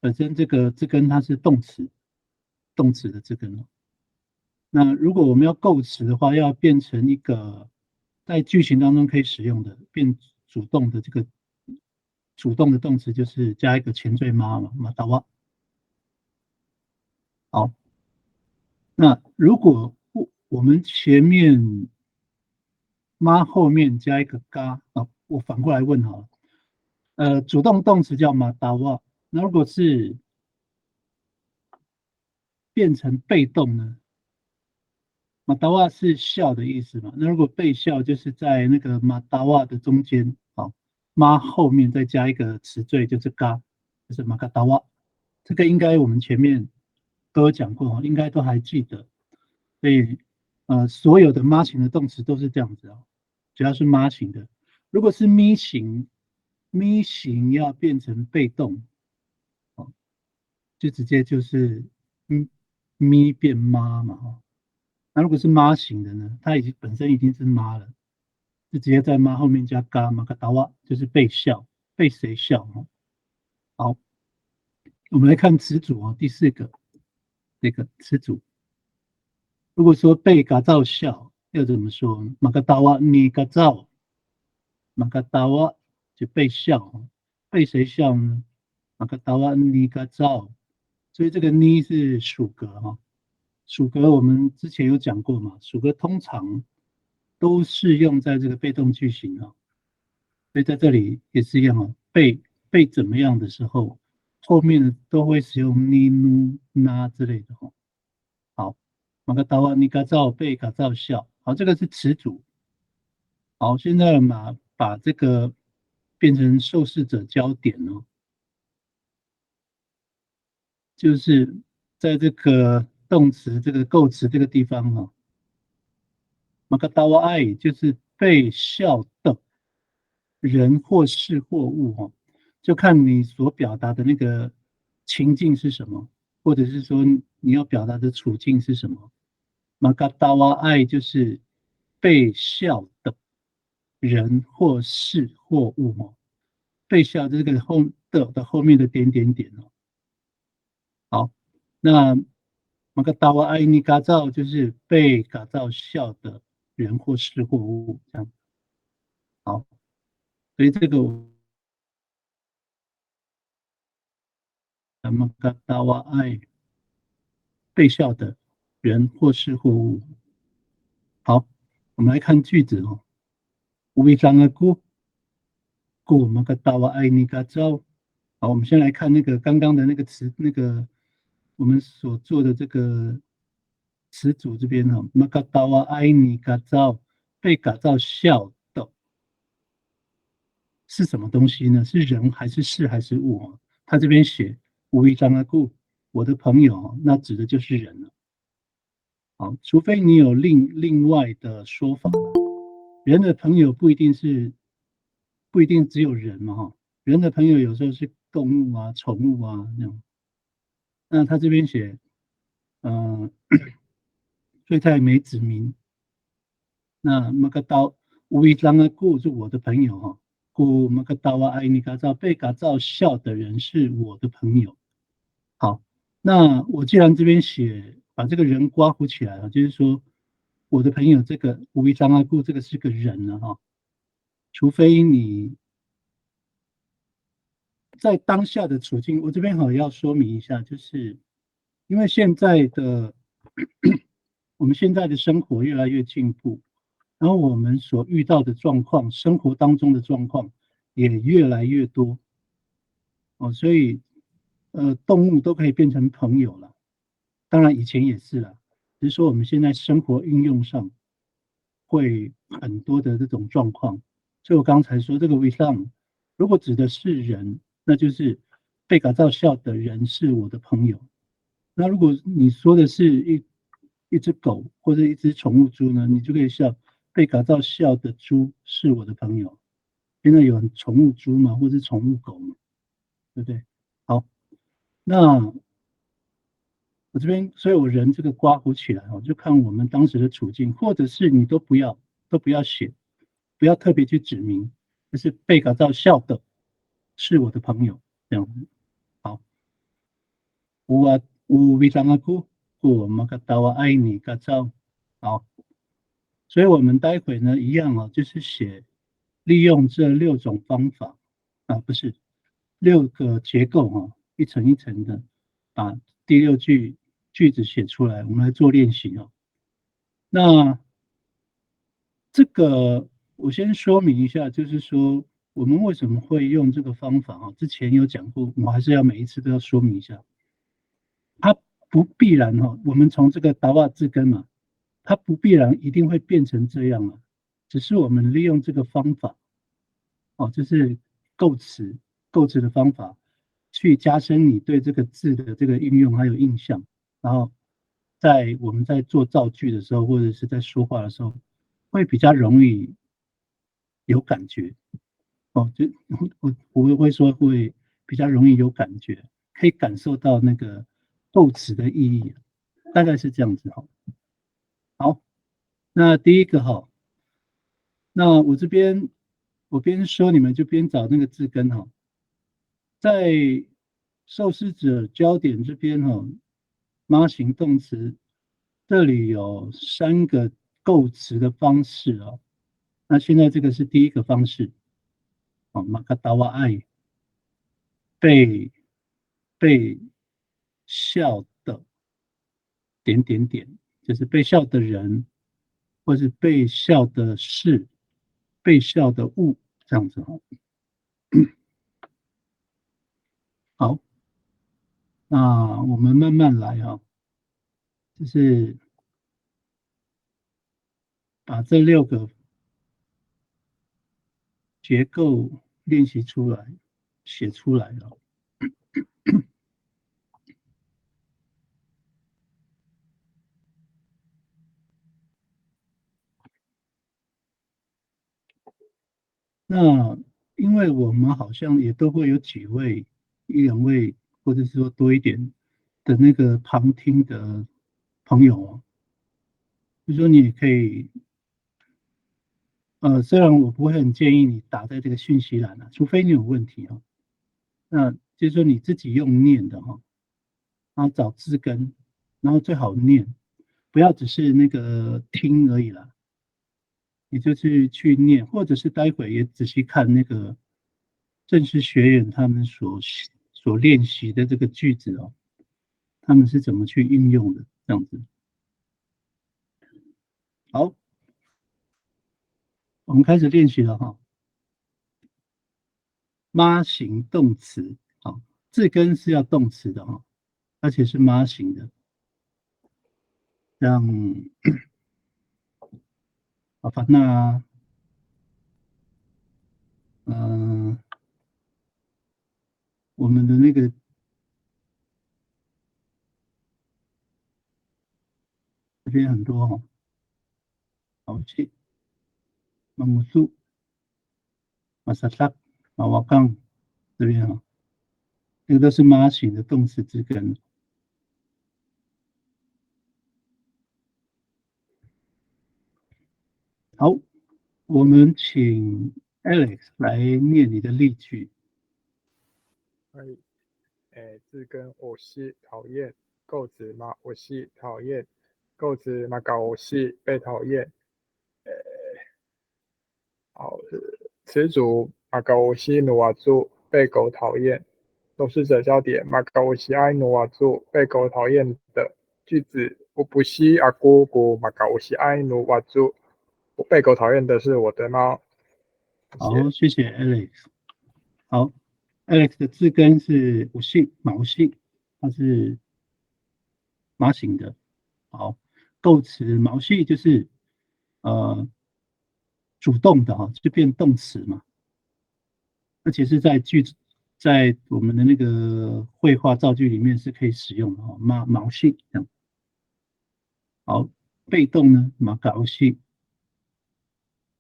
本身这个字根它是动词的字根哦。那如果我们要构词的话，要变成一个在句型当中可以使用的变主动的这个主动的动词，就是加一个前缀妈嘛，马达瓦。好，那如果我们前面妈后面加一个嘎啊，我反过来问好了。主动动词叫马达瓦，那如果是变成被动呢？马达瓦是笑的意思嘛？那如果被笑，就是在那个马达瓦的中间，好，妈后面再加一个词缀，就是嘎，就是马嘎达瓦。这个应该我们前面都有讲过，应该都还记得。所以，所有的妈型的动词都是这样子啊，只要是妈型的。如果是咪型，咪型要变成被动，哦，就直接就是咪变妈嘛，哈。那如果是妈型的呢？它本身已经是妈了，就直接在妈后面加嘎嘛，嘎达哇，就是被笑，被谁笑哦？好，我们来看词组哦，第四个这个词组，如果说被嘎造笑，要怎么说？马嘎达哇你嘎造，马嘎达哇就被笑哦，被谁笑呢？马嘎达哇你嘎造，所以这个呢是属格哈。属格我们之前有讲过嘛，属格通常都是用在这个被动句型啊，所以在这里也是一样哦，被怎么样的时候，后面的都会使用呢、nu、那之类的哦。好，马个达瓦尼嘎造被嘎造笑，好，这个是词组。好，现在把这个变成受试者焦点哦，就是在这个动词这个构词这个地方哦。马卡达瓦爱就是被笑的人或事或物哦，就看你所表达的那个情境是什么，或者是说你要表达的处境是什么。马卡达瓦爱就是被笑的人或事或物哦，被笑的这个后面的点点点哦。好，那马个达瓦埃尼嘎造就是被嘎造笑的人或事或物，这样。好，所以这个马个达瓦埃被笑的人或事或物。好，我们来看句子哦。乌张阿古古马个达瓦埃尼嘎造。好，我们先来看那个刚刚的那个词，那个我们所做的这个词组这边哈，马嘎达瓦埃尼嘎造被嘎造笑的是什么东西呢？是人还是事还是物啊？他这边写无一张阿故，我的朋友，那指的就是人了。好，除非你有另外的说法，人的朋友不一定只有人嘛哈，人的朋友有时候是动物啊、宠物啊那种。那他这边写，嗯、所以他也没指明。那马个刀无一张的故是我的朋友哈，故马个刀啊，爱你嘎造被嘎造笑的人是我的朋友。好，那我既然这边写把这个人刮胡起来了，就是说我的朋友这个无一张啊故这个是个人了哈，除非你在当下的处境，我这边好要说明一下，就是因为现在的我们现在的生活越来越进步，然后我们所遇到的状况，生活当中的状况也越来越多哦，所以动物都可以变成朋友了。当然以前也是了，只是说我们现在生活应用上会很多的这种状况。所以我刚才说这个 w i s m 如果指的是人，那就是被改造笑的人是我的朋友。那如果你说的是一只狗或者一只宠物猪呢，你就可以笑被改造笑的猪是我的朋友。现在有宠物猪嘛，或者宠物狗嘛，对不对？好，那我这边，所以我人这个刮胡起来哦，就看我们当时的处境，或者是你都不要写，不要特别去指明，就是被改造笑的是我的朋友这样子。好，有啊，有味当啊苦，我马卡达瓦爱你嘎造。好，所以我们待会呢一样啊，就是写利用这6种方法啊，不是6个结构哈、一层一层的把第6句子写出来，我们来做练习哦。那这个我先说明一下，就是说我们为什么会用这个方法啊？之前有讲过，我还是要每一次都要说明一下，它不必然哈，我们从这个达瓦字根嘛，它不必然一定会变成这样啊，只是我们利用这个方法哦，就是构词构词的方法，去加深你对这个字的这个运用还有印象，然后我们在做造句的时候，或者是在说话的时候，会比较容易有感觉哦。就我会说会比较容易有感觉，可以感受到那个构词的意义，大概是这样子哈。好，那第一个哈，那我边说你们就边找那个字根哈。在受试者焦点这边哈，妈型动词这里有3个构词的方式啊。那现在这个是第一个方式，哦，马卡达瓦爱被被笑的点点点，就是被笑的人，或是被笑的事，被笑的物，这样子哈。好，那我们慢慢来哈，就是把这6个结构练习出来，写出来了。那因为我们好像也都会有几位、1、2位，或者是说多一点的那个旁听的朋友哦，就说你也可以，虽然我不会很建议你打在这个讯息栏啊，除非你有问题哦。那就是说你自己用念的哈，然后找字根，然后最好念，不要只是那个听而已啦。你就是去念，或者是待会也仔细看那个正式学员他们所练习的这个句子哦，他们是怎么去运用的，这样子。好，我们开始练习了哈。妈型动词，好，字根是要动词的哈，而且是妈型的。像好吧，那嗯、我们的那个这边很多哈，好去马姆苏、马萨萨、马瓦冈这边哈，这个都是妈型的动词字根。好，我们请 Alex 来念你的例句。可以，字根我是讨厌，构词嘛我是讨厌，构词嘛搞我是被讨厌，好，词组马高我西努瓦族被狗讨厌，都是者焦点马高我西埃努瓦族被狗讨厌的句子，我不西阿姑姑马高我西埃努瓦族，我被狗讨厌的是我的猫。谢好，谢。谢谢 Alex。好，Alex 的字根是五姓毛姓，它是马形的。好，构词毛系就是呃主动的哈，就变动词嘛，而且是在句子在我们的那个绘画造句里面是可以使用的哈，毛系这样。好，被动呢，马搞系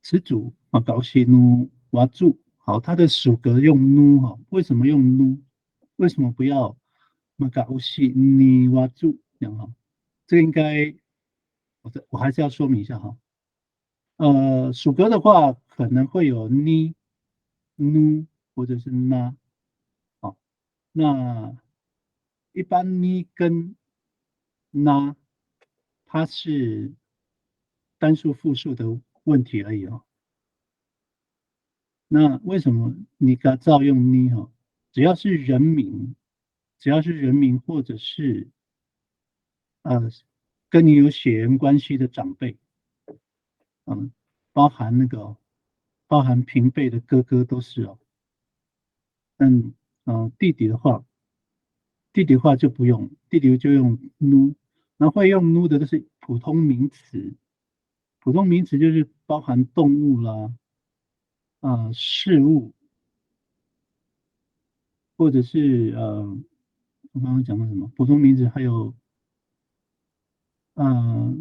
词组马搞系努瓦住。好，它的属格用努哈，为什么用努？为什么不要马搞系你瓦住这样哈？这个应该我还是要说明一下哈。属格的话可能会有呢、nu 或者是那。好，那一般呢跟那它是单数复数的问题而已哦。那为什么你敢照用呢？哦，只要是人名，或者是跟你有血缘关系的长辈，嗯，包含包含平辈的哥哥都是哦。弟弟的话，就不用，弟弟就用 nu，然后会用 nu 的都是普通名词，普通名词就是包含动物啦，事物，或者是我刚刚讲的什么普通名词，还有呃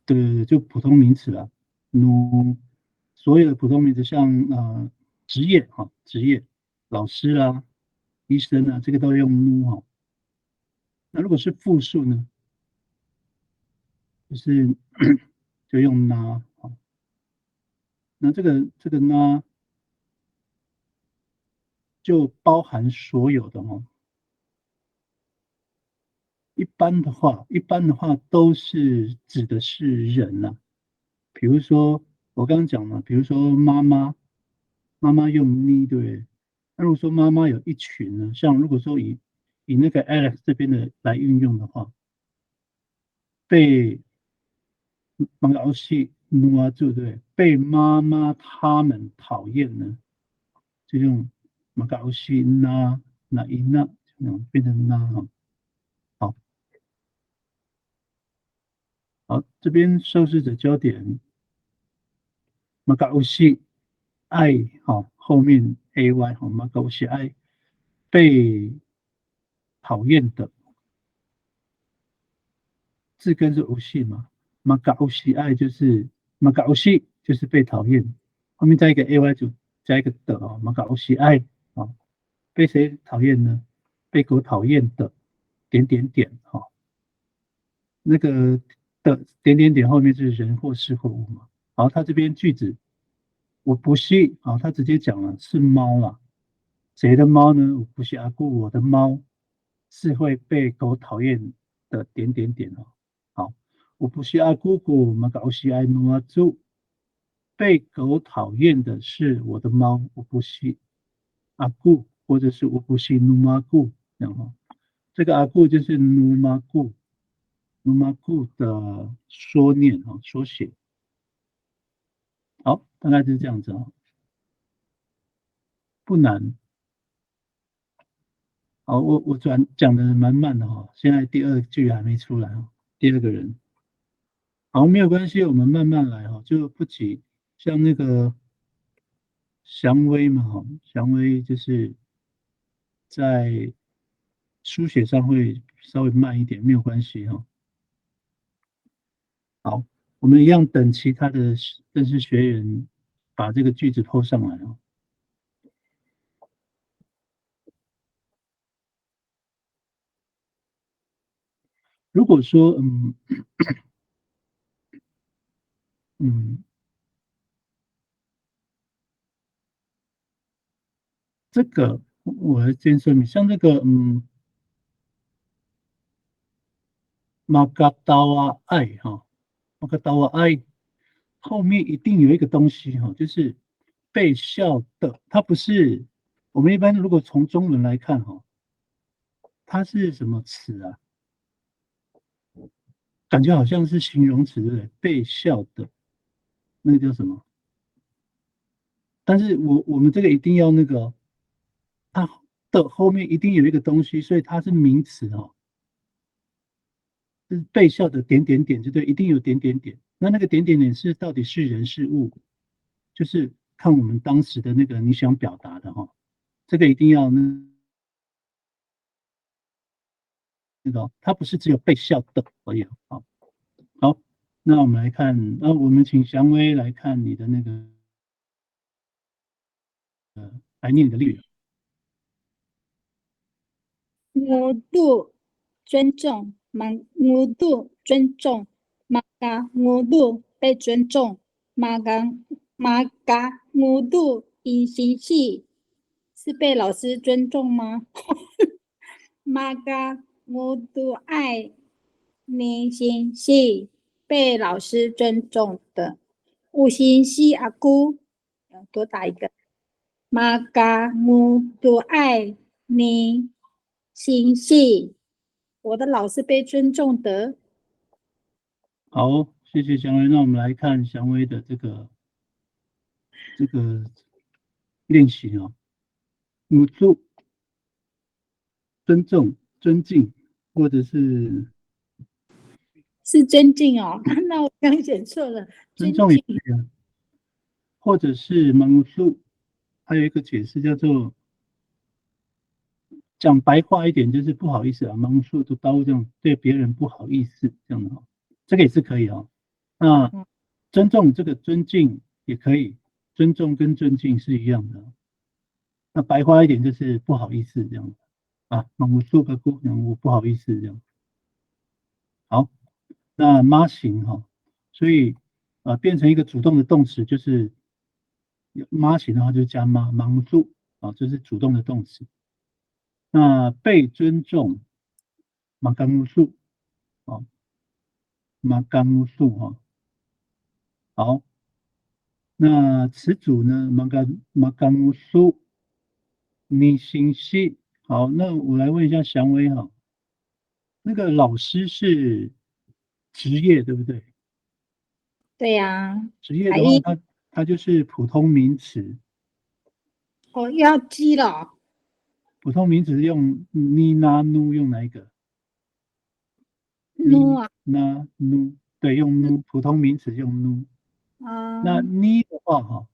对对对，就普通名词啦，nu，所有的普通名词像职业哈，职业，老师啦、医生啊，这个都用 nu 哈。那如果是复数呢，就是就用 na 啊。那这个呢，就包含所有的哦。一般的话都是指的是人呐、比如说我刚刚讲了，比如说妈妈，妈妈用 你，对不对？那如果说妈妈有一群呢，像如果说以那个 Alex 这边的来运用的话，被马老师努啊，对不对？被妈妈他们讨厌呢，就用马老师那一那，变成那哈。好，好，这边受试者焦点马老师爱好后面 ay 好马老师爱被讨厌的字根是无系嘛？马高西爱就是马高西就是被讨厌，后面加一个 ay 就加一个的哦，马高西爱啊，被谁讨厌呢？被狗讨厌的点点点哈、那个的点点点后面是人或事或物嘛？好，他这边句子我不是，好，他直接讲了是猫啦，谁的猫呢？我不是阿顾，我的猫是会被狗讨厌的点点点哦。好，我不是阿姑姑，马搞西爱努阿猪，被狗讨厌的是我的猫，我不是阿顾，或者是我不是努阿顾，这样哈。这个阿顾就是努阿顾，努阿顾的缩念哈，缩写。好，大概就是这样子啊，不难。好，我讲的蛮慢的哈，现在第二句还没出来哦，第二个人。好，没有关系，我们慢慢来哈，就不急。像那个祥威嘛哈，祥威就是在书写上会稍微慢一点，没有关系哈。好，我们一样等其他的正式学员把这个句子抛上来哦。如果说嗯，这个我先说明，像这个马嘎刀啊爱哈，马嘎刀啊爱后面一定有一个东西哈，就是被笑的，它不是我们一般如果从中文来看哈，它是什么词啊？感觉好像是形容词，对不对？被笑的那个叫什么？但是我们这个一定要那个，它的后面一定有一个东西，所以它是名词哦，就是被笑的点点点，就对，一定有点点点。那个点点点是到底是人是物？就是看我们当时的那个你想表达的哈，这个一定要那个，它不是只有被笑的而已。好，好，那我们来看，那我们请祥威来看你的那个，来念你的例语。额度尊重，额度尊重，马嘎额度被尊重，马嘎额度隐形系是被老师尊重吗？Maka mutu ai你心是被老师尊重的。五星系阿姑，多打一个。Maka mutu ai你心是我的老师被尊重的。好，谢谢祥威。那我们来看祥威的这个练习啊，母助、尊重、尊敬，或者是是尊敬哦，那我刚写错了。尊重也可以啊，或者是盲助，还有一个解释叫做讲白话一点，就是不好意思啊，盲助的刀这样对别人不好意思这样的，这个也是可以啊。那尊重这个尊敬也可以，尊重跟尊敬是一样的。那白话一点就是不好意思这样啊，盲助个姑娘我不好意思这样。好，那妈型哈，所以变成一个主动的动词，就是妈型的话就加妈，盲助啊，这是主动的动词。那被尊重，马甘乌素啊，马甘乌素哈。好，那词组呢，马甘乌素，你信息。好，那我来问一下祥威哈，那个老师是职业对不对？对呀，职业的话，它就是普通名词。哦，要记了。普通名词用你那努用哪一个？你努啊，那努，对，用努。普通名词用努。那你的话哈，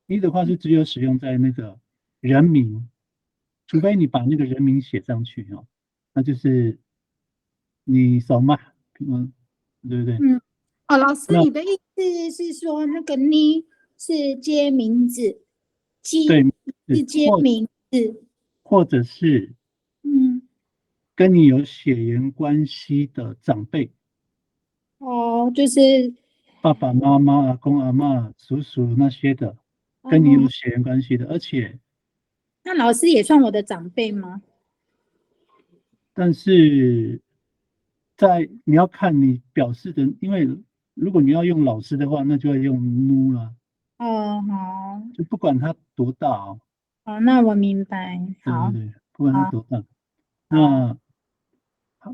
你的话是只有使用在那个人名，除非你把那个人名写上去哈，那就是你扫码，对不对？哦，老师，那你的意思是说那个你是接名字，对，是接名字，或者是跟你有血缘关系的长辈，哦，就是爸爸妈妈、阿公阿嬷、叔叔那些的，跟你有血缘关系的，而且，那老师也算我的长辈吗？但是你要看你表示的，因为如果你要用老师的话，那就要用努了，哦，好，就不管他多大哦，好，那我明白，好，对对对，不管他多大。好，那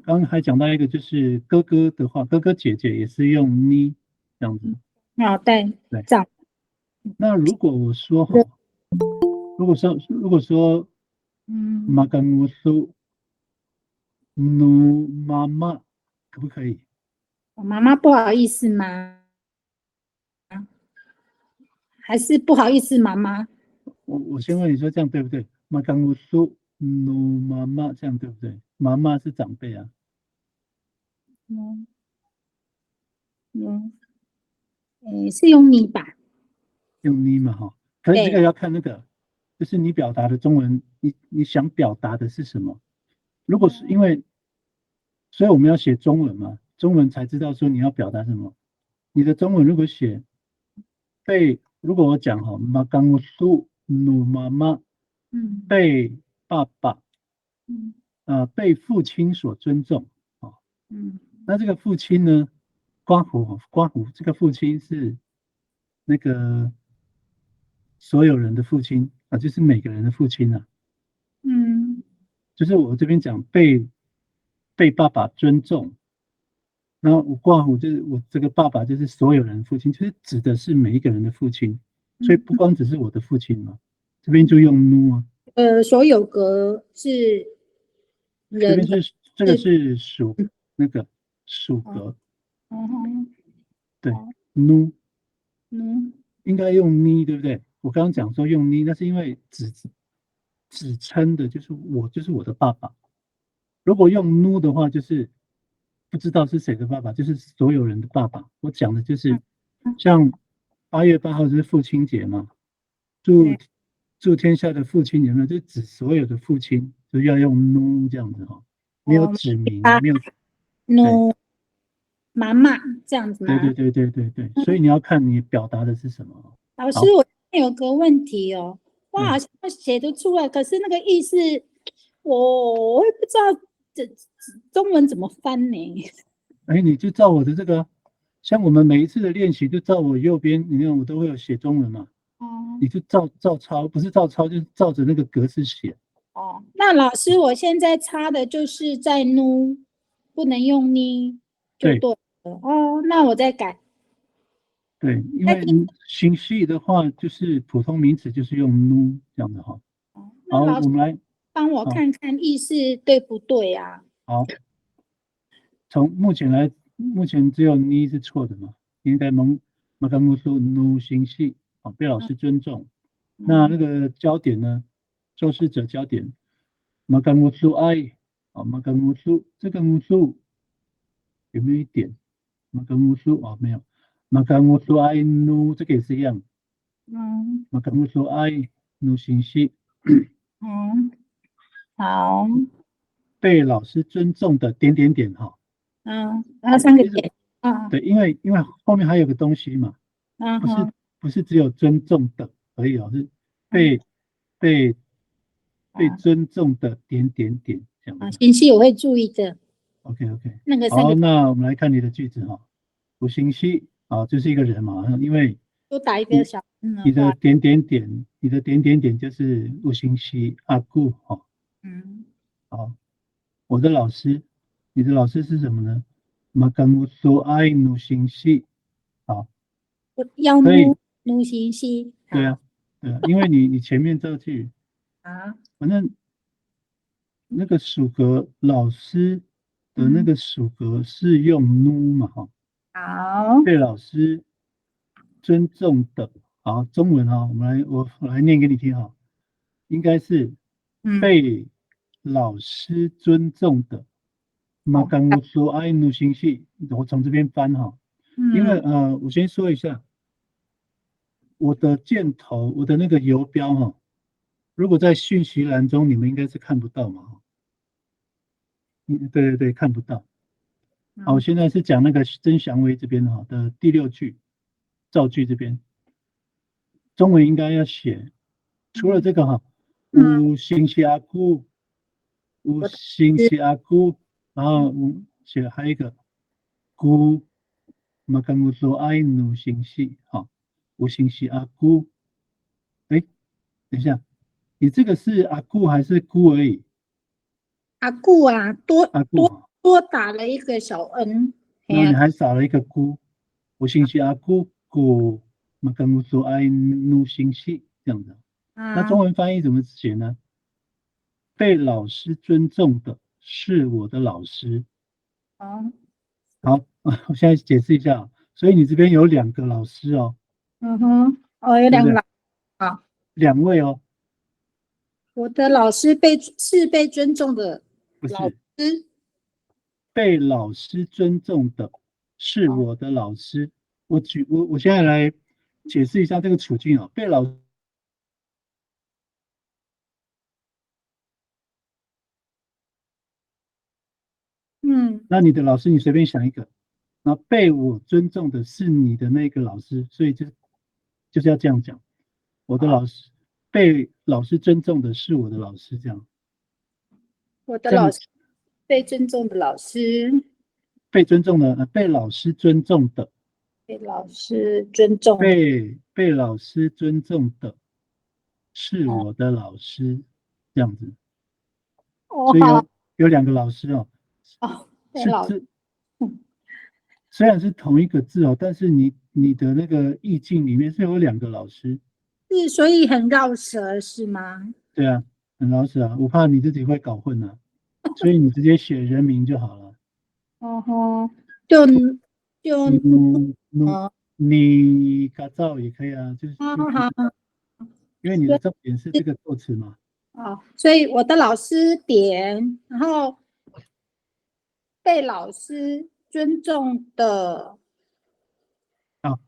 刚刚还讲到一个，就是哥哥的话，哥哥姐姐也是用你这样子，好，对，对。长，那如果我说哈，如果说马干乌苏努妈妈，可不可以？我妈妈不好意思吗？还是不好意思，妈妈？我先问你说这样对不对？马干乌苏努妈妈这样对不对？妈妈是长辈啊。是用你吧？用你嘛哈，可是这个要看那个，就是你表达的中文，你想表达的是什么？如果是因为，所以我们要写中文嘛，中文才知道说你要表达什么。你的中文如果写如果我讲哈，马刚苏努妈妈，被爸爸，被父亲所尊重啊，那这个父亲呢，刮胡，这个父亲是那个所有人的父亲啊，就是每个人的父亲啊，就是我这边讲被爸爸尊重。然后我刮胡就是我这个爸爸就是所有人的父亲，就是指的是每一个人的父亲，所以不光只是我的父亲嘛，这边就用努啊。所有格是人，这个是属那个属格，对，努应该用你，对不对？我刚刚讲说用你，那是因为指称的就是我的爸爸。如果用努的话，就是不知道是谁的爸爸，就是所有人的爸爸。我讲的就是像8月8号就是父亲节嘛，祝天下的父亲有没有？就指所有的父亲，就要用努这样子哈，没有指名，没有努妈妈这样子吗？对，所以你要看你表达的是什么。老师，我有个问题哦，我好像写得出来，可是那个意思我也不知道这中文怎么翻呢？哎，你就照我的这个，像我们每一次的练习，就照我右边，你看我都会有写中文嘛，你就照抄，不是照抄，就是照着那个格式写。那老师，我现在插的就是在nu，不能用呢，就对了。那我再改。对，因为形式的话，就是普通名词就是用 nu 这样的哈。好，我们来帮我看看意思对不对啊？好，从目前只有你是错的嘛，应该马刚木说 nu 形式，好，被老师尊重。那个焦点呢？受试者焦点，马刚木说爱，好，马刚木说这个木说有没有一点？马刚木说没有。马刚木说爱 nu 这个也是一样。马刚木说爱 nu 形式。好。被老师尊重的点点点哈。然后3个点。对，因为后面还有个东西嘛，不是只有尊重的而已哦，是被尊重的点点点这样。形式我会注意的。OK，那个好，那我们来看你的句子哈。有形式就是一个人嘛，因为多打一个小你的点点点就是有形式阿固哈。好，我的老师，你的老师是什么呢？Makamu so ai nu 形式。好，要nu 形式。对啊，因为你前面这句反正那个属格老师的那个属格是用 nu 嘛哈。好，被老师尊重的。好，中文哈，我来念给你听哈，应该是被老师尊重的。Makamu so ai nu 形式，我从这边翻哈，因为我先说一下，我的箭头，我的那个游标哈，如果在讯息栏中，你们应该是看不到嘛。对，看不到。好，我现在是讲那个曾祥威这边的第6句造句这边，中文应该要写，除了这个哈，有形式阿姑，有形式阿姑，然后写还有一个姑，嘛跟我说爱努形式哈，有形式阿姑。哎，等一下，你这个是阿姑还是姑而已？阿姑啊，阿姑多打了一个小 n， 然后你还少了一个姑，有形式阿姑姑，嘛跟我说爱努形式这样的。那中文翻译怎么写呢？被老师尊重的是我的老师。好，我现在解释一下，所以你这边有2个老师哦。有2个老师2位哦。我的老师是被尊重的老师，被老师尊重的是我的老师。我现在来解释一下这个处境被老师。那你的老师你随便想一个，那被我尊重的是你的那个老师，所以就是要这样讲。我的老师被老师尊重的是我的老师，这样。我的老师被尊重的老师，被尊重的被老师尊重的，被老师尊重，被老师尊重的是我的老师，这样子。所以有2个老师是虽然是同一个字但是你的那个意境里面是有2个老师，所以很绕舌是吗？对啊，很绕舌啊，我怕你自己会搞混啊，所以你直接写人名就好了。你改造也可以啊，就是因为你的重点是这个作词嘛。所以我的老师点，然后被老师尊重的。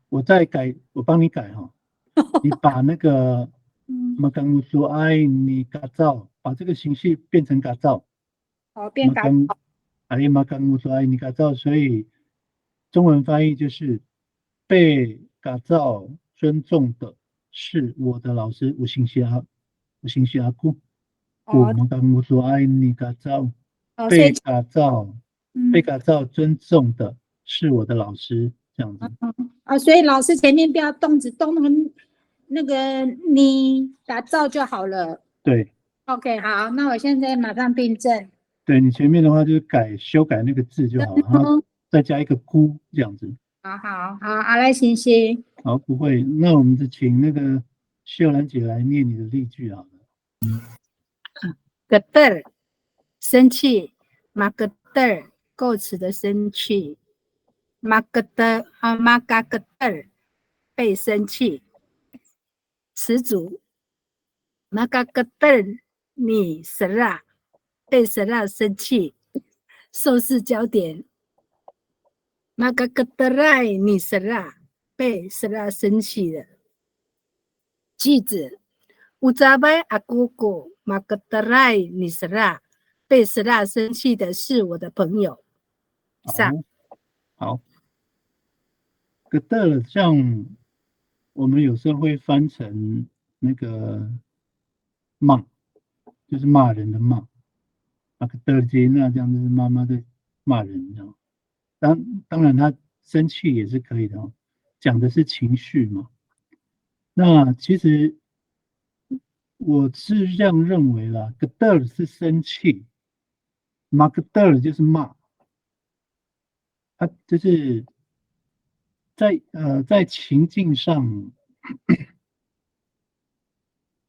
我再改，我帮你改哈。你把那个我刚说爱你改造，把这个形式变成改造。变改造。马刚我说爱你改造，所以中文翻译就是被改造尊重的是我的老师，有形式我心西阿姑，哦我们刚我说爱你嘎造，哦，所被以嘎造，被嘎造尊重的是我的老师，这样子。所以老师前面不要动词动那个你打造就好了。对。OK， 好，那我现在马上订正。对你前面的话就是修改那个字就好了，然后再加一个姑这样子。好，阿赖行行。好，不会，那我们就请那个秀兰姐来念你的例句好了。格德尔生气，马格德尔构词的生气，马嘎格德尔被生气，词组马嘎格德尔你死啦，被死啦生气，受事焦点马嘎格德赖你死啦，被死啦生气了。句子乌扎拜阿姑姑马格德赖你死啦，被死啦生气的是我的朋友。好，格德尔像我们有时候会翻成那个骂，就是骂人的骂。格德尔街那这样就是妈妈在骂人，这样。当然他生气也是可以的哦，讲的是情绪嘛。那其实我是这样认为啦，格德尔是生气，马格德尔就是骂，他就是在情境上，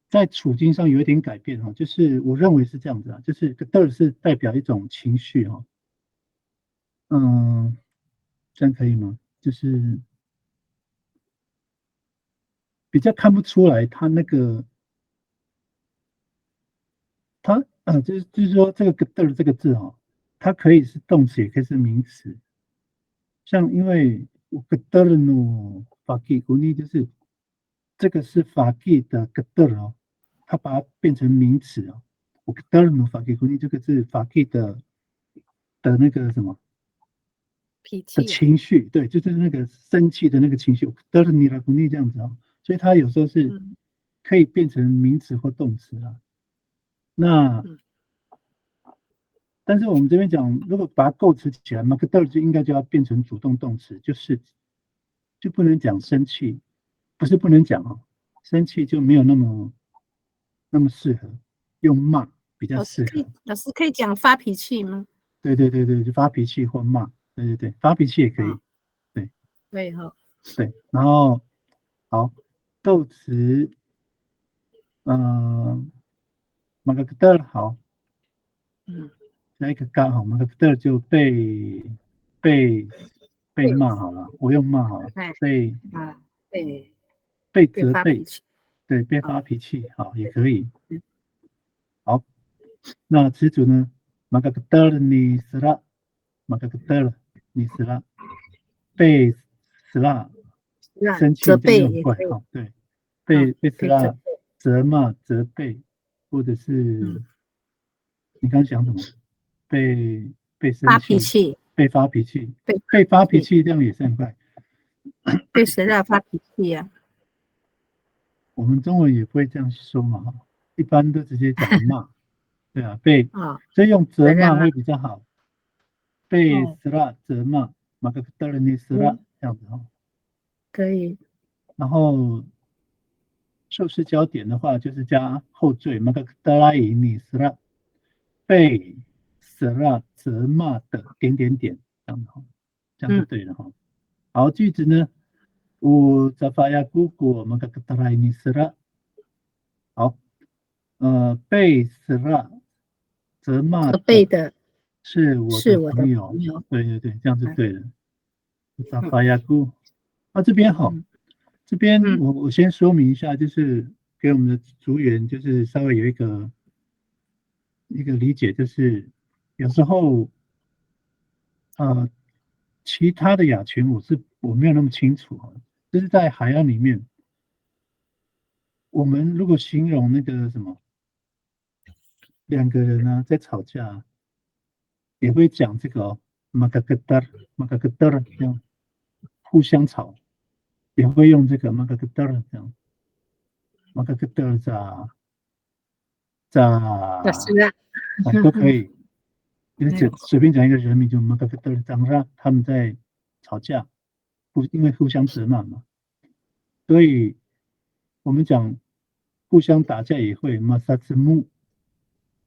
在处境上有一点改变哈，就是我认为是这样子啊，就是格德尔是代表一种情绪哈，这样可以吗？就是比较看不出来他那个。就是说这个格德这个字哈，它可以是动词，也可以是名词。像因为格德努法基古尼就是这个是法基的格德哦，它把它变成名词哦。格德努法基古尼这个是法基的那个什么脾气的情绪，对，就是那个生气的那个情绪。格德尼拉古尼这样子哦，所以它有时候是可以变成名词或动词啊。那但是我们这边讲，如果把它构词起来嘛，格德就应该就要变成主动动词，就不能讲生气，不是不能讲哦，生气就没有那么适合，用骂比较适合。老师可以讲发脾气吗？对，就发脾气或骂，对，发脾气也可以，对哈，对，然后好，动词，马格德好，加一个刚好，马格德就被骂好了，我用骂好了，被责备，对，被发脾气，好也可以。好，那词组呢？马格德你死了，马格德你死了，被死了，生气就很怪，好，对，被死了，责骂、责备，或者是你刚讲什么？被生气，被发脾气，被发脾气，这样也是很怪。被谁让发脾气呀？我们中文也不会这样说嘛，一般都直接讲骂，对啊，所以用责骂会比较好。被死了责骂，马格德尔尼死了这样子哈，可以。然后受事焦点的话，就是加后缀马格德拉伊尼死了，被死了责骂的点点点这样子哈，这样就对了哈。好，句子呢？我在发呀姑姑马格德拉伊尼死了，好，被死了责骂的。是我的朋友，对，这样就对了。萨法亚姑，这边好，这边我先说明一下，就是给我们的组员，就是稍微有一个理解，就是有时候其他的雅群我没有那么清楚，就是在海洋里面，我们如果形容那个什么两个人呢在吵架。也会讲这个哦，马格德这样互相吵，也会用这个马格德这样，马格德扎是啊，都可以。就是随便讲一个人名，就马格德尔张拉，他们在吵架，因为互相责骂嘛，所以我们讲互相打架也会马萨兹木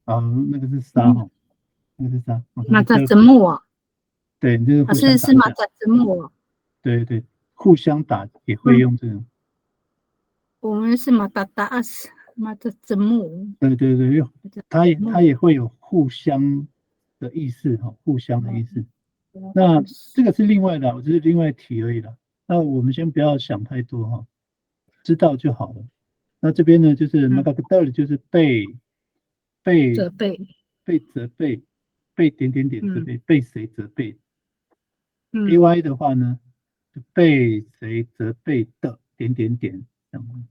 啊，那个是沙哈，那个是沙。马扎子木哦，对，就是互相打是马架。扎子木哦，对对，互相打也会用这种。我们是马达达斯，马扎子木。对对对，用它也会有互相的意思哈，互相的意思。那这个是另外的，我只是另外提而已啦。那我们先不要想太多哈，知道就好了。那这边呢，就是马嘎格德尔，就是被责备，被责备，被点点点责备，被谁责备？AY 的话呢，就被谁责备的点点点这样。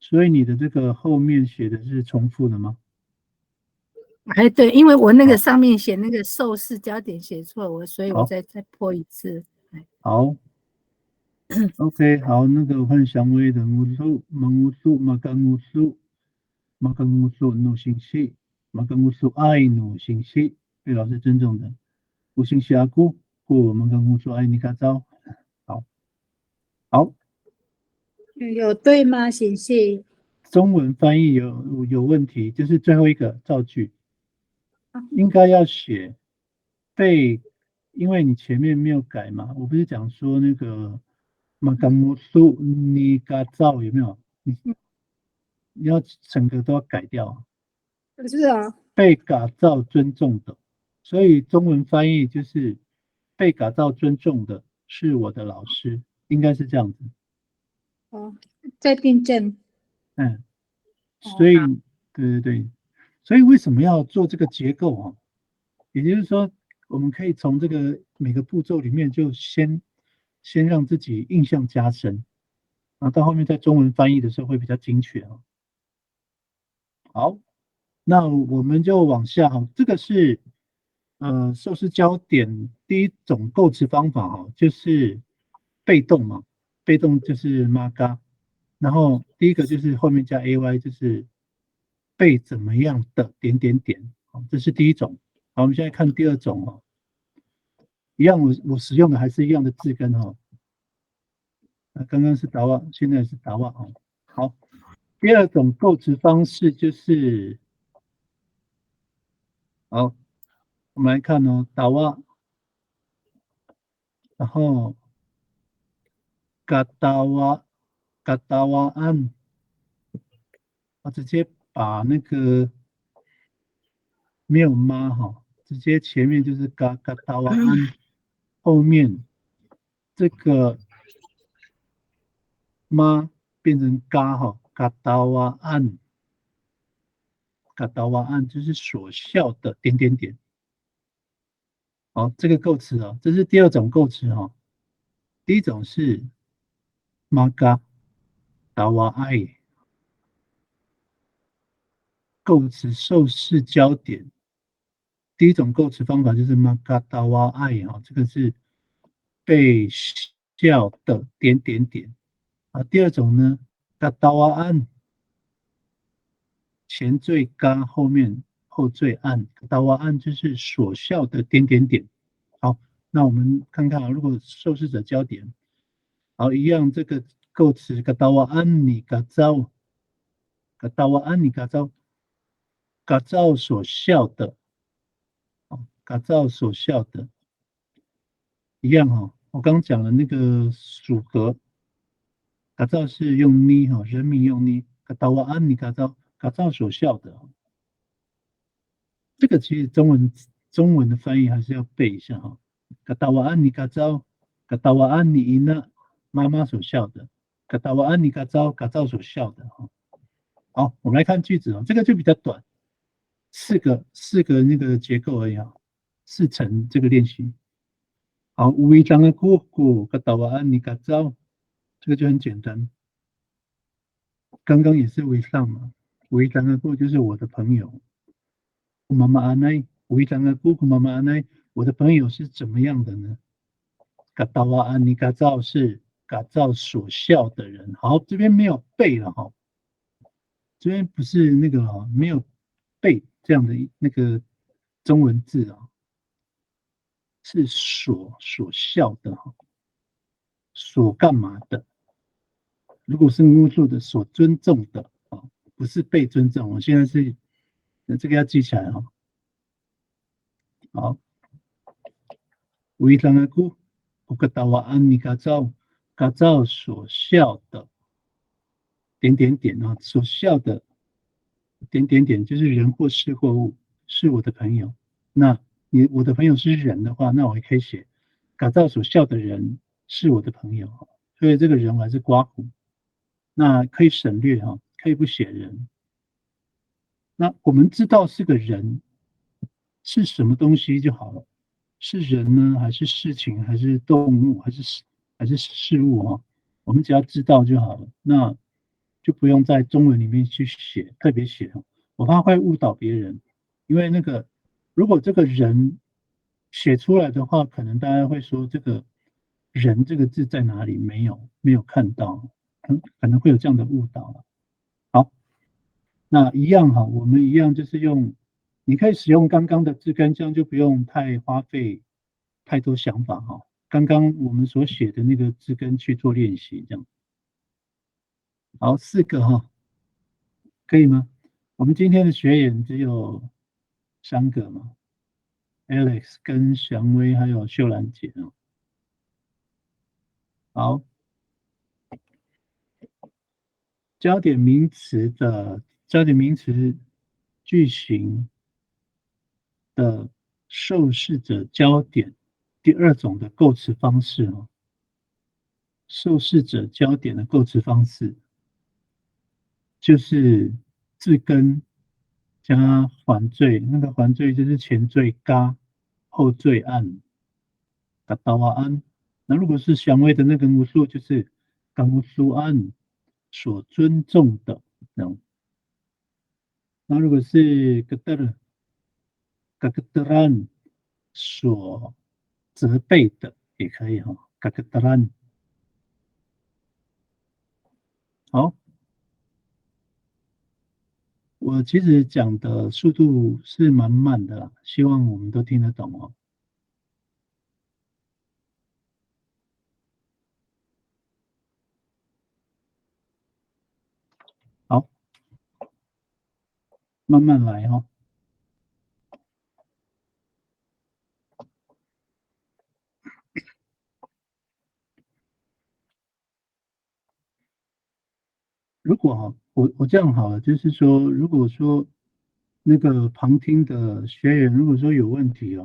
所以你的这个后面写的是重复的吗？哎，对，因为我那个上面写那个受事焦点写错，所以我再破一次。好，OK， 好，那个我看祥威的乌苏、蒙乌苏、马干乌苏、马干乌苏努信息、马干乌苏爱努信息，被老师尊重的。乌信息阿姑，故马干乌苏爱你嘎招。好，有对吗？显示中文翻译有问题，就是最后一个造句，应该要写被，因为你前面没有改嘛，我不是讲说那个马干乌苏你嘎招有没有？你要整个都要改掉。是啊，被嘎造尊重的，所以中文翻译就是被嘎造尊重的是我的老师，应该是这样子。哦，再订正。所以对对对，所以为什么要做这个结构啊？也就是说，我们可以从这个每个步骤里面就先让自己印象加深，然后到后面在中文翻译的时候会比较精确啊。好，那我们就往下哈，这个是受事焦点第一种构词方法哈，就是被动嘛，被动就是马嘎，然后第一个就是后面加 ay，就是被怎么样的点点点，好，这是第一种。好，我们现在看第二种哈，一样我使用的还是一样的字根哈，刚刚是达瓦，现在是达瓦哈。好，第二种构词方式就是好。我们来看哦，达瓦，然后嘎达瓦安，我直接把那个没有妈哈，直接前面就是嘎达瓦安，后面这个妈变成嘎哈，嘎达瓦安就是所笑的点点点。好，这个构词啊，这是第二种构词哈。第一种是玛嘎达瓦爱，构词受事焦点。第一种构词方法就是玛嘎达瓦爱哈，这个是被笑的点点点啊。第二种呢，嘎达瓦安，前缀嘎，后面后缀按，嘎达瓦安就是所笑的点点点。好，那我们看看啊，如果受试者焦点，好，一样这个构词嘎达瓦安你嘎招，嘎达瓦安你嘎招，嘎招所笑的。嘎造所笑的，一样哈。我刚讲了那个属格，嘎造是用你哈，人民用你，嘎达瓦安你嘎造所笑的。这个其实中文的翻译还是要背一下哈。嘎达瓦安你嘎造，嘎达瓦安你伊那妈妈所笑的，嘎达瓦安你嘎造所笑的哈。好，我们来看句子哦，这个就比较短，四个那个结构而已啊。4层这个练习，好，无一张的姑姑，个达瓦安尼嘎造，这个就很简单。刚刚也是为上嘛，无一张的姑就是我的朋友，妈妈安奈，无一张的姑姑妈妈安奈，我的朋友是怎么样的呢？嘎达瓦安尼嘎造是嘎造所笑的人。好，这边没有背了哈，这边不是那个没有背这样的那个中文字是所效的所干嘛的？如果是木数的所尊重的不是被尊重。我现在是这个要记起来好。Wailangaku pagkatawaan ni Kazao 所笑的点点点所笑的点点点就是人或事或物，是我的朋友。那我的朋友是人的话，那我也可以写Kazao 所笑的人是我的朋友。所以这个人我还是刮胡，那可以省略可以不写人。那我们知道是个人是什么东西就好了。是人呢，还是事情，还是动物，还是事物我们只要知道就好了，那就不用在中文里面去写，特别写我怕会误导别人。因为如果这个人写出来的话，可能大家会说这个人这个字在哪里？没有看到，可能会有这样的误导。好，那一样我们一样就是你可以使用刚刚的字根，这样就不用太花费太多想法刚刚我们所写的那个字根去做练习，这样。好，4个可以吗？我们今天的学员只有3个嘛 ，Alex 跟祥威还有秀兰姐好，焦点名词句型的受试者焦点第2种的构词方式受试者焦点的构词方式就是字根加环缀，那个环缀就是前缀嘎，后缀按，嘎达瓦安。那如果是祥威的那个木数，就是嘎木苏安所尊重的这样。那如果是格德尔，嘎格德兰所责备的也可以嘎格德兰。好。我其实讲的速度是蛮慢的啦，希望我们都听得懂好，慢慢来如果我这样好了，就是说，如果说那个旁听的学员如果说有问题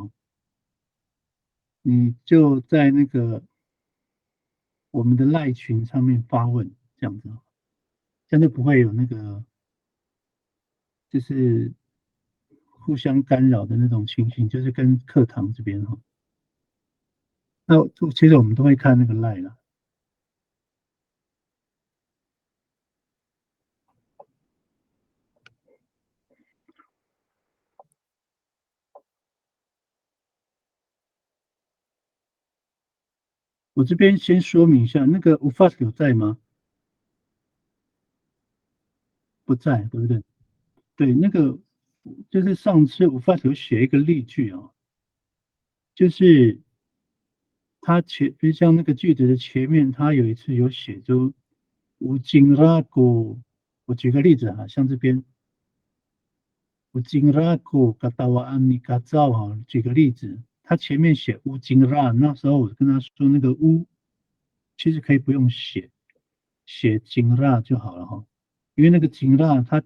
你就在那个我们的赖群上面发问，这样子这样就不会有那个就是互相干扰的那种情形，就是跟课堂这边那其实我们都会看那个赖啦。我这边先说明一下，那个无法有在吗？不在，对不对？对，那个就是上次无法有写一个例句就是比如像那个句子的前面，他有一次有写就无金拉古，我举个例子像这边无金拉古嘎达瓦安尼嘎造举个例子，他前面写乌金拉，那时候我跟他说那个乌其实可以不用写金拉就好了因为那个金拉它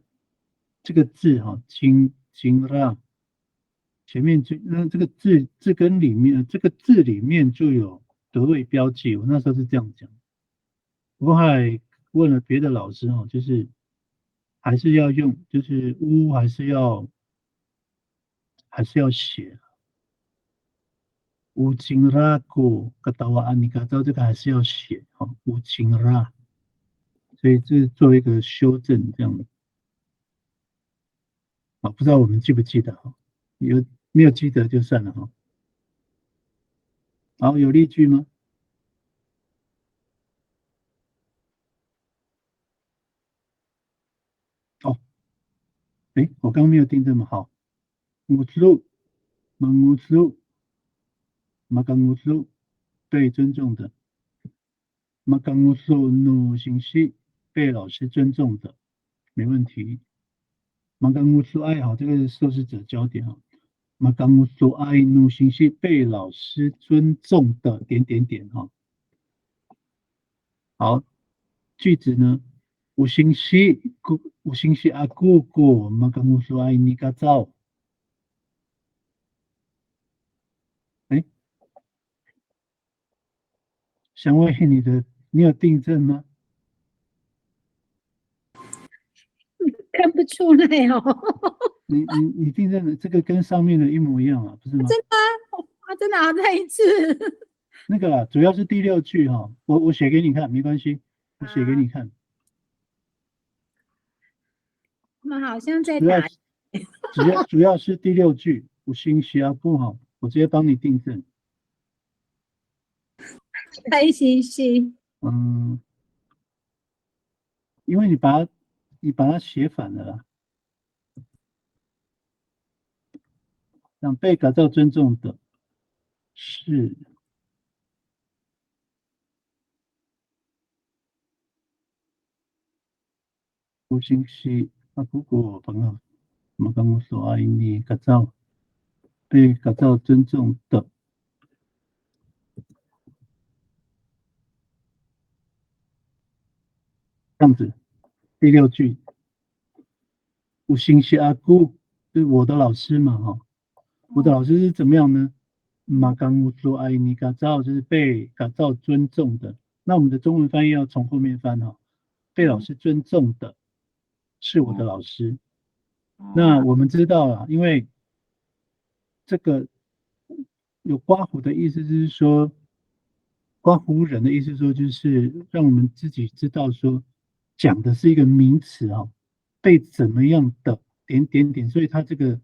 这个字金拉前面这个字根里面这个字里面就有德位标记，我那时候是这样讲。不过还问了别的老师就是还是要用，就是乌还是要写乌金拉古格达瓦安尼嘎到这个还是要写乌金拉，所以这做一个修正这样的不知道我们记不记得没有记得就算了好，有例句吗？我刚刚没有定这么好。乌兹鲁，蒙乌兹鲁，马冈乌兹鲁，被尊重的。马冈乌兹鲁努行西，被老师尊重的，没问题。马冈乌兹鲁爱好，这个是受试者焦点啊。马冈乌兹鲁爱努行西，被老师尊重的点点点哈。好，句子呢？五星系阿姑姑，马冈乌兹鲁爱你嘎造。想问你有订正吗？看不出来哦。你订正的这个跟上面的一模一样啊，不是吗？真的啊，真的啊，再一次。那个啦，主要是第6句哈，我写给你看，没关系，我写给你看。我们好像在主要打。主要是第6句，五星需要不好，我直接帮你订正。开心心。因为你把它写反了啦。让被改造尊重的是五星系阿姑姑朋友，我们刚刚说爱你改造被改造尊重的。这样子，第6句，五星系阿姑是我的老师嘛，哈，我的老师是怎么样呢？马冈乌说爱你改造就是被改造尊重的。那我们的中文翻译要从后面翻哈，被老师尊重的是我的老师。那我们知道了，因为这个有刮胡的意思是说，刮胡人的意思是说，就是让我们自己知道说，讲的是一个名词啊，被怎么样的点点点，所以它这个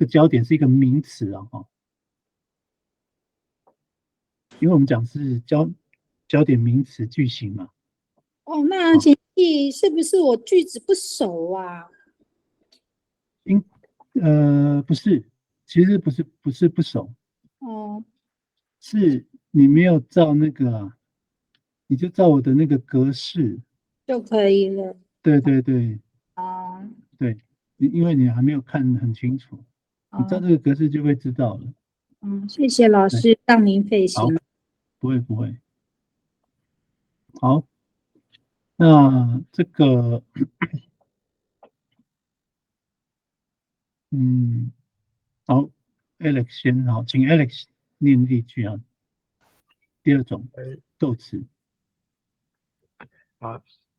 焦点是一个名词啊，因为我们讲是焦点名词句型嘛。哦，那请记是不是我句子不熟啊？不是，其实不是不熟，是你没有照那个你就照我的那个格式就可以了。对对对，对，因为你还没有看很清楚，你照这个格式就会知道了。谢谢老师让您费心。不会。好，那这个，好 ，Alex 先好，请 Alex 念例句啊。第2种动词。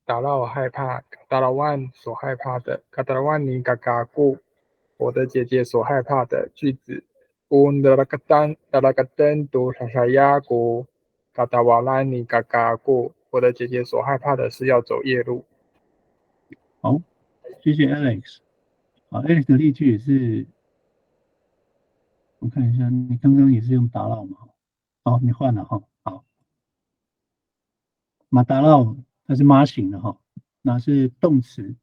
打到我害怕，达拉万所害怕的，卡达拉万尼嘎嘎咕，我的姐姐所害怕的句子。达拉嘎丹读沙沙亚咕，卡达瓦拉尼嘎嘎咕，我的姐姐所害怕的是要走夜路。好，谢谢 Alex。好 ，Alex 的例句也是，我看一下，你刚刚也是用打扰嘛？好，你换了哈。好，马达绕它是马型的哈，那是动词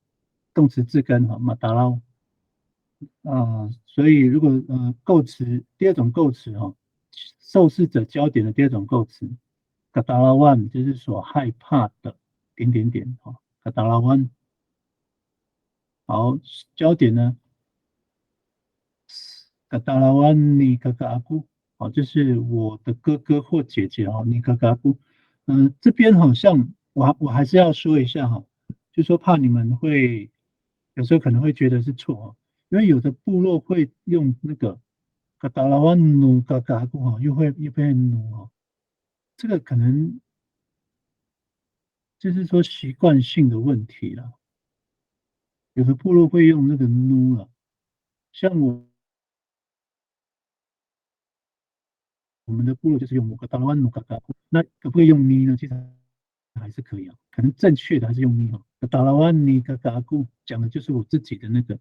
字根哈，马达绕。所以如果构词第2种构词哈，受试者焦点的第2种构词，嘎达拉万就是所害怕的点点点哈，嘎达拉万。好，焦点呢？嘎达拉万尼嘎嘎阿姑，好，就是我的哥哥或姐姐哈，尼嘎嘎阿姑。这边好像我还是要说一下哈，就说怕你们会有时候可能会觉得是错哈，因为有的部落会用那个嘎达拉万努嘎嘎阿姑哈，又会努哈，这个可能就是说习惯性的问题了。有的部落会用那个努了，像我们的部落就是用嘎达拉万努嘎嘎姑，那可不可以用咪呢？其实还是可以啊，可能正确的还是用咪哈。嘎达拉万尼嘎嘎姑讲的就是我自己的那个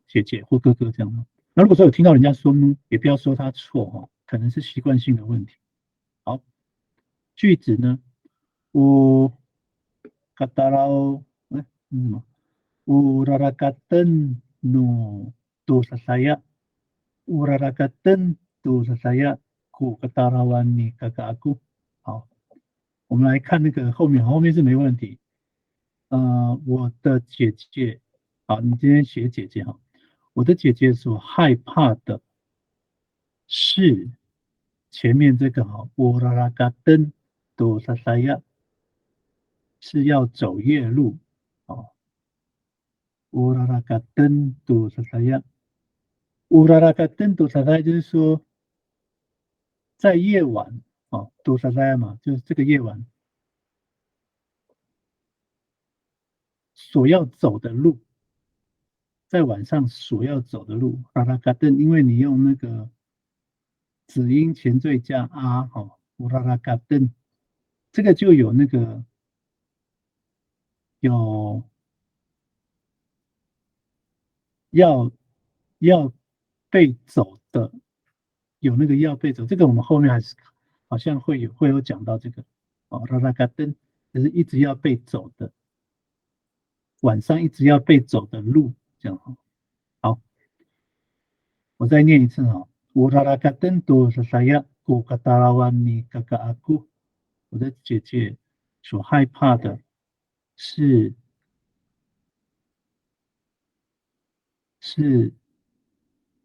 姐姐或哥哥这样。那如果说有听到人家说努，也不要说他错哈，可能是习惯性的问题。好，句子呢， katarau urarakaten no dosa saya urarakaten dosa saya ku katarawan ni kakak aku。好，我们来看那个后面是没问题。我的姐姐，好，你今天写姐姐哈。我的姐姐所害怕的是前面这个哈，urarakaten dosa saya是要走夜路。urarakaten dosa saya。urarakaten dosa saya 就是说在夜晚dosa saya 嘛，就是这个夜晚所要走的路，在晚上所要走的路。urarakaten 因为你用那个子音前缀加啊urarakaten 这个就有那个有要被走的，有那个要被走，这个我们后面还是好像会有讲到这个urarakaten 就是一直要被走的，晚上一直要被走的路，这样好，我再念一次urarakaten dosa saya ku katarawan ni kakak aku。我的姐姐所害怕的是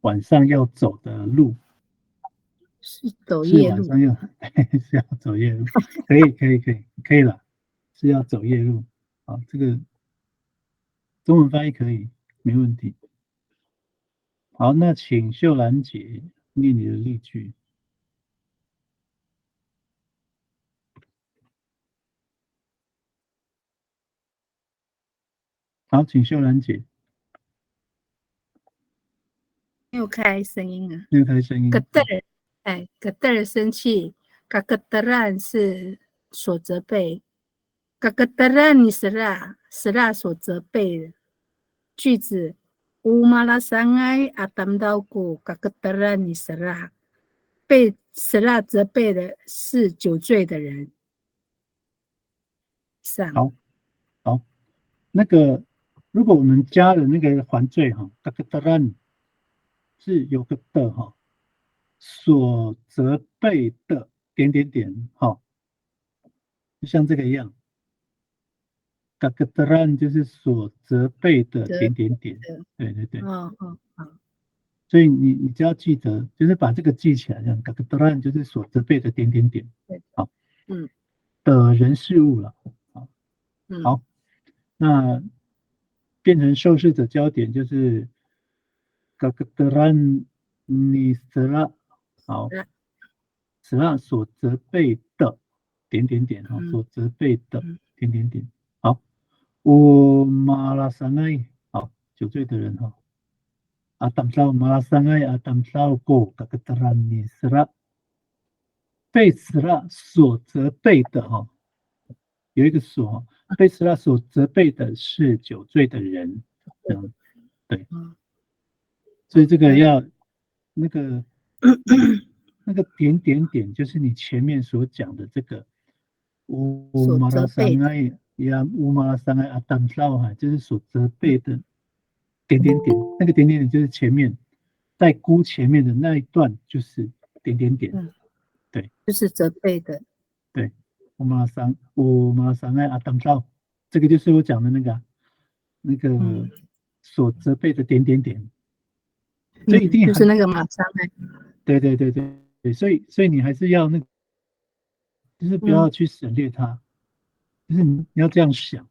晚上要走的路，是走是夜路。晚上要是要走夜路，可以了，是要走夜路。好，这个中文翻译可以，没问题。好，那请秀兰姐念你的例句。好，请秀兰姐。没有开声音啊。没有开声音。Keter生气，keteran 是所责备，keteran 你sera 所责备的句子。Umalasangai atamdauku keteran 你sera 被 sera 责备的是酒醉的人。好，那个如果我们加了那个还罪keteran 是有个的所责备的点点点就像这个一样，keteran 就是所责备的点点点，对。所以你只要记得，就是把这个记起来，这样 keteran 就是所责备的点点点，好，的人事物了，好，那变成受试者焦点就是 keteran ni sera 好。sera 所责备的点点点所责备的点点点。好，umalasangai 好，酒醉的人atamsau malasangai atamsau ko keteran ni sera 被 sera 所责备的有一个所被 sera 所责备的是酒醉的人，这样对，所以这个要那个点点点就是你前面所讲的这个umalasangai atamsau 就是所责备的点点点，那个点点点就是前面在估前面的那一段就是点点点，对，就是责备的，对umalasangai atamsau 这个就是我讲的那个所责备的点点点，所以一定就是那个马桑对，所以你还是要就是不要去省略它，就是你要这样想，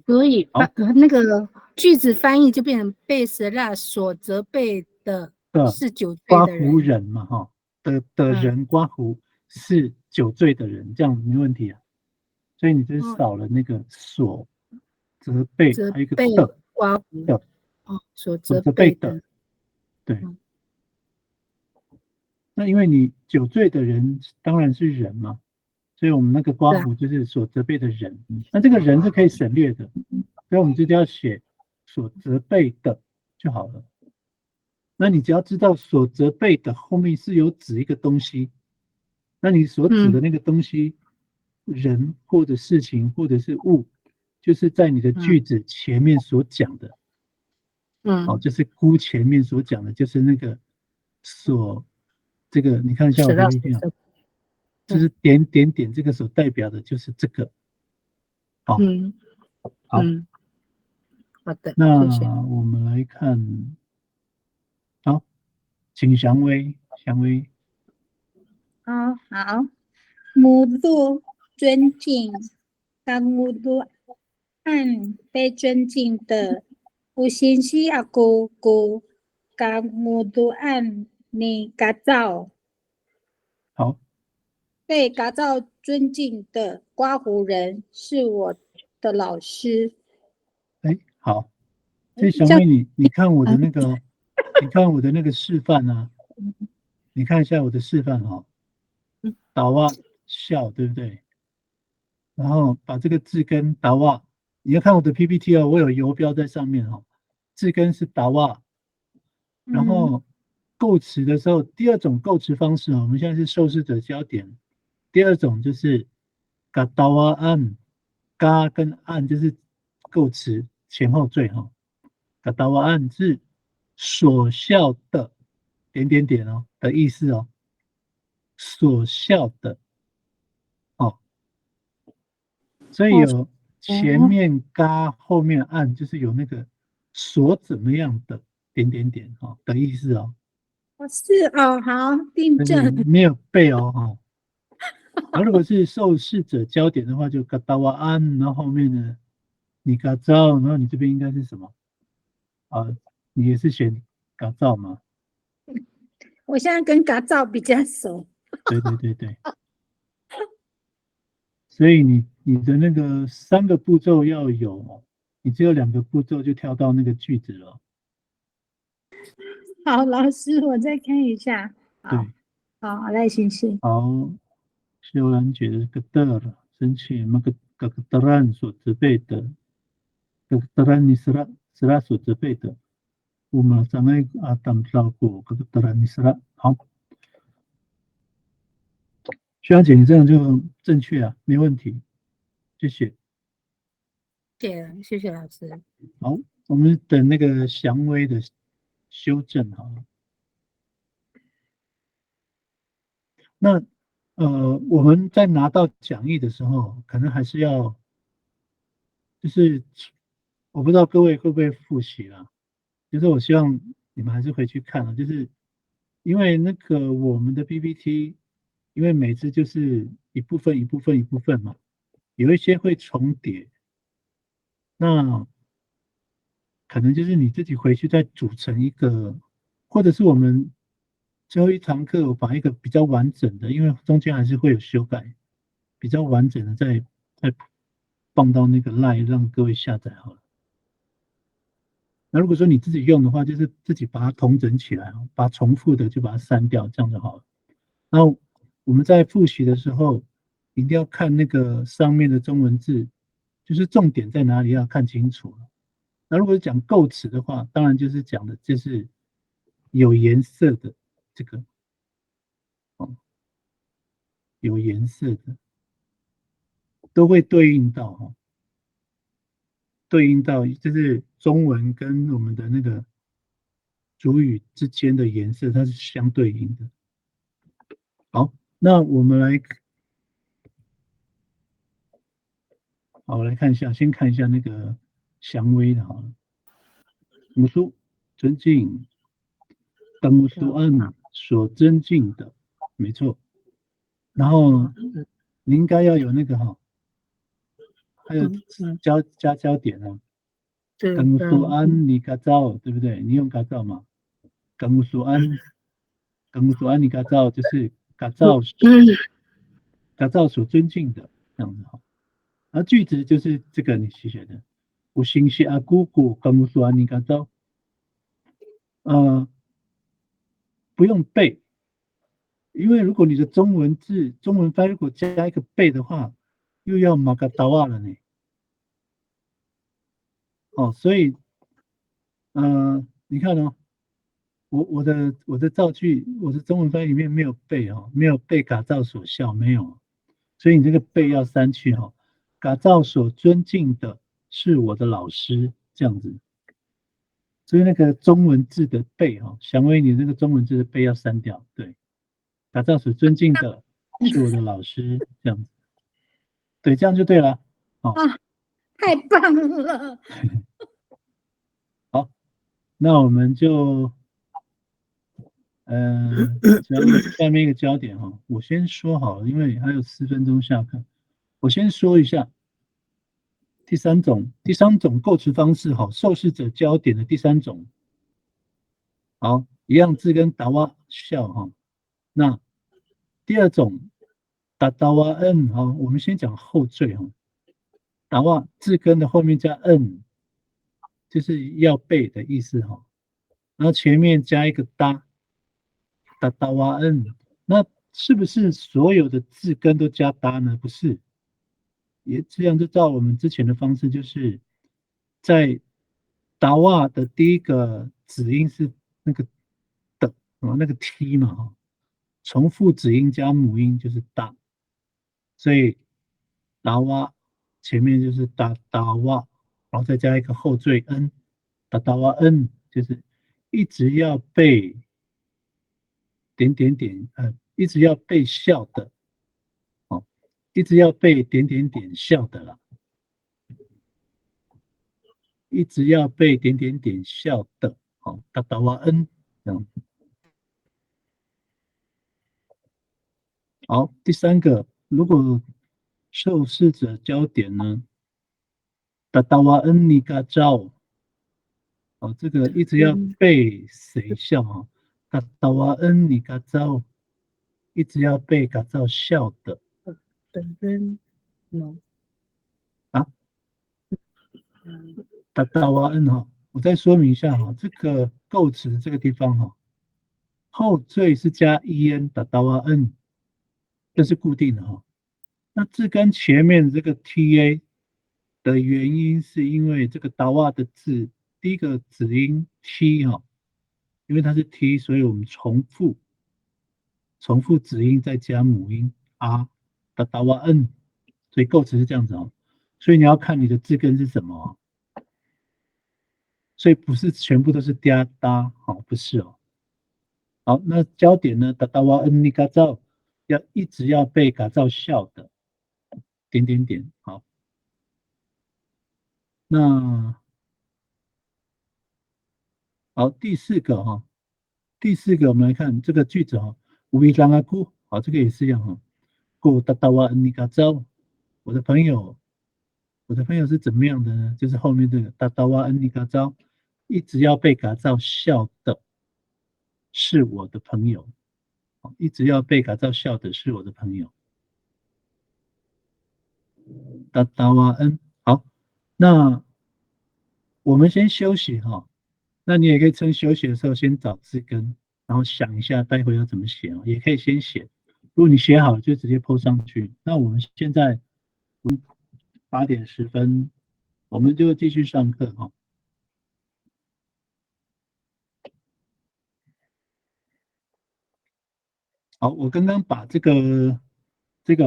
所以那个句子翻译就变成被sera所责备的是酒醉刮的人，胡人嘛的人刮胡是酒醉的人，这样没问题啊。所以你就是少了那个所责备，还有一个的刮胡的所责备的，对。那因为你酒醉的人当然是人嘛，所以我们那个刮胡就是所责备的人，那这个人是可以省略的，所以我们就要写所责备的就好了。那你只要知道所责备的后面是有指一个东西，那你所指的那个东西人或者事情或者是物，就是在你的句子前面所讲的，就是估前面所讲的，就是那个这个你看一下我的 PPT 啊，就是点点点，这个所代表的就是这个。好，好，好的，那谢谢。我们来看，好，请祥威。好，母度尊敬，当母度按被尊敬的，有心西阿姑姑，当母度按你嘎造，好，被嘎造尊敬的刮胡人是我的老师。好，这祥威你看我的那个，你看我的那个示范啊，你看一下我的示范哈，打哇笑对不对？然后把这个字根打哇，你要看我的 PPT 哦，我有游标在上面哈，字根是打哇，然后构词的时候，第二种构词方式我们现在是受试者焦点，第二种就是嘎达哇按，嘎跟按就是构词前后缀哈，嘎达哇按是所笑的点点点的意思哦，所笑的哦，所以有前面嘎后面按，就是有那个所怎么样的点点点的意思哦。是哦，好，订正。没有背哦哈。然后如果是受试者焦点的话，就嘎达瓦安，然后后面呢，你嘎造，然后你这边应该是什么啊？你也是选嘎造吗？我现在跟嘎造比较熟。对。所以你的那个3个步骤要有，你只有2个步骤就跳到那个句子了。好，老师，我再看一下。对，好，赖星星。好，秀兰觉得个的了，生气那个德兰所责备的，德兰尼斯拉所责备的，我们上来阿当照顾德兰尼斯拉。好，秀兰姐，你这样就正确啊，没问题，谢谢。谢谢老师。好，我们等那个详微的修正好了。那我们在拿到讲义的时候，可能还是要，就是我不知道各位会不会复习啦，就是我希望你们还是回去看了，就是因为那个我们的 PPT，因为每次就是一部分嘛，有一些会重叠，那可能就是你自己回去再组成一个，或者是我们最后一堂课我把一个比较完整的，因为中间还是会有修改，比较完整的再放到那个 LINE 让各位下载好了。那如果说你自己用的话，就是自己把它统整起来，把重复的就把它删掉，这样就好了。然后我们在复习的时候，一定要看那个上面的中文字，就是重点在哪里要看清楚了。那如果是讲构词的话，当然就是讲的就是有颜色的这个，有颜色的都会对应到就是中文跟我们的那个主语之间的颜色，它是相对应的。好，那我们来看一下，先看一下那个详微的好了。母苏尊敬，当母苏按所尊敬的，没错。然后你应该要有那个还有加焦点啊。当母苏按你嘎造，对不对？你用嘎造嘛？当母苏按你嘎造就是嘎造所尊敬的这样子哈。而句子就是这个你写的，我心是阿姑姑，刚母苏按你嘎造。不用背，因为如果你的中文翻如果加一个背的话，又要马嘎达瓦了呢。所以你看我的造句，我的中文翻译里面没有背没有被嘎造所笑，没有。所以你这个被要删去哈。嘎造所尊敬的是我的老师，这样子。所以那个中文字的被哈，祥威你那个中文字的被要删掉。对，嘎造所尊敬的是我的老师，这样子。对，这样就对了。哦，太棒了！好，那我们就下面一个焦点哈，我先说好了，因为还有10分钟下课，我先说一下第三种构词方式哈，受试者焦点的第三种，好，一样字跟达瓦笑哈，那第二种达瓦恩哈，我们先讲后缀哈，达瓦字根的后面加恩，就是要背的意思哈，然后前面加一个达瓦恩，那是不是所有的字根都加达呢？不是，也这样就照我们之前的方式，就是在达瓦的第一个子音是那个的那个 t 嘛哈，重复子音加母音就是达，所以达瓦前面就是达瓦，然后再加一个后缀 n， 达瓦 n 就是一直要被点点点一直要被笑的，哦，一直要被点点点笑的啦，一直要被点点点笑的，好，达瓦 n 这样。好，第三个，如果受试者焦点呢，达瓦 n 尼嘎照，哦，这个一直要被谁笑哈？达瓦 n 尼嘎照，一直要被嘎照笑的。啊？达瓦 n 哈，我再说明一下哈，这个构词这个地方哈，后缀是加 en 达瓦 n， 这是固定的哈。那字根前面这个 ta 的原因是因为这个达瓦的字第一个子音 t 哈，因为它是 t， 所以我们重复子音再加母音 r 达瓦 n， 所以构词是这样子哦。所以你要看你的字根是什么，所以不是全部都是嗲哒，好，不是哦。好，那焦点呢？达瓦 n 尼嘎照要一直要被嘎照笑的，点点点，好。那好，第四个哈，我们来看这个句子哈，无比让阿姑，好，这个也是一样哈。古达瓦恩尼嘎昭，我的朋友是怎么样的呢？就是后面这个达瓦恩尼嘎昭，一直要被嘎照笑的，是我的朋友，一直要被嘎照笑的是我的朋友。达瓦恩，好，那我们先休息哈。那你也可以趁休息的时候先找字根，然后想一下待会要怎么写哦，也可以先写。如果你写好就直接 po 上去。那我们现在8点10分，我们就继续上课哈。好，我刚刚把这个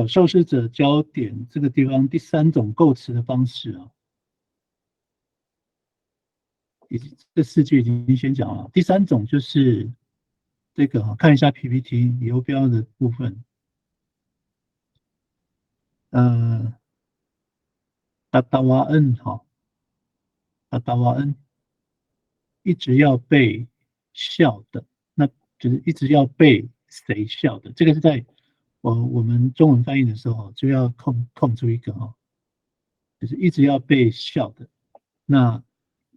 受试者焦点这个地方第三种构词的方式啊，这4句已经先讲了。第三种就是这个看一下 PPT 游标的部分，达瓦恩哈，达瓦恩一直要被笑的，那就是一直要被谁笑的？这个是在我们中文翻译的时候就要空出一个哈，就是一直要被笑的。那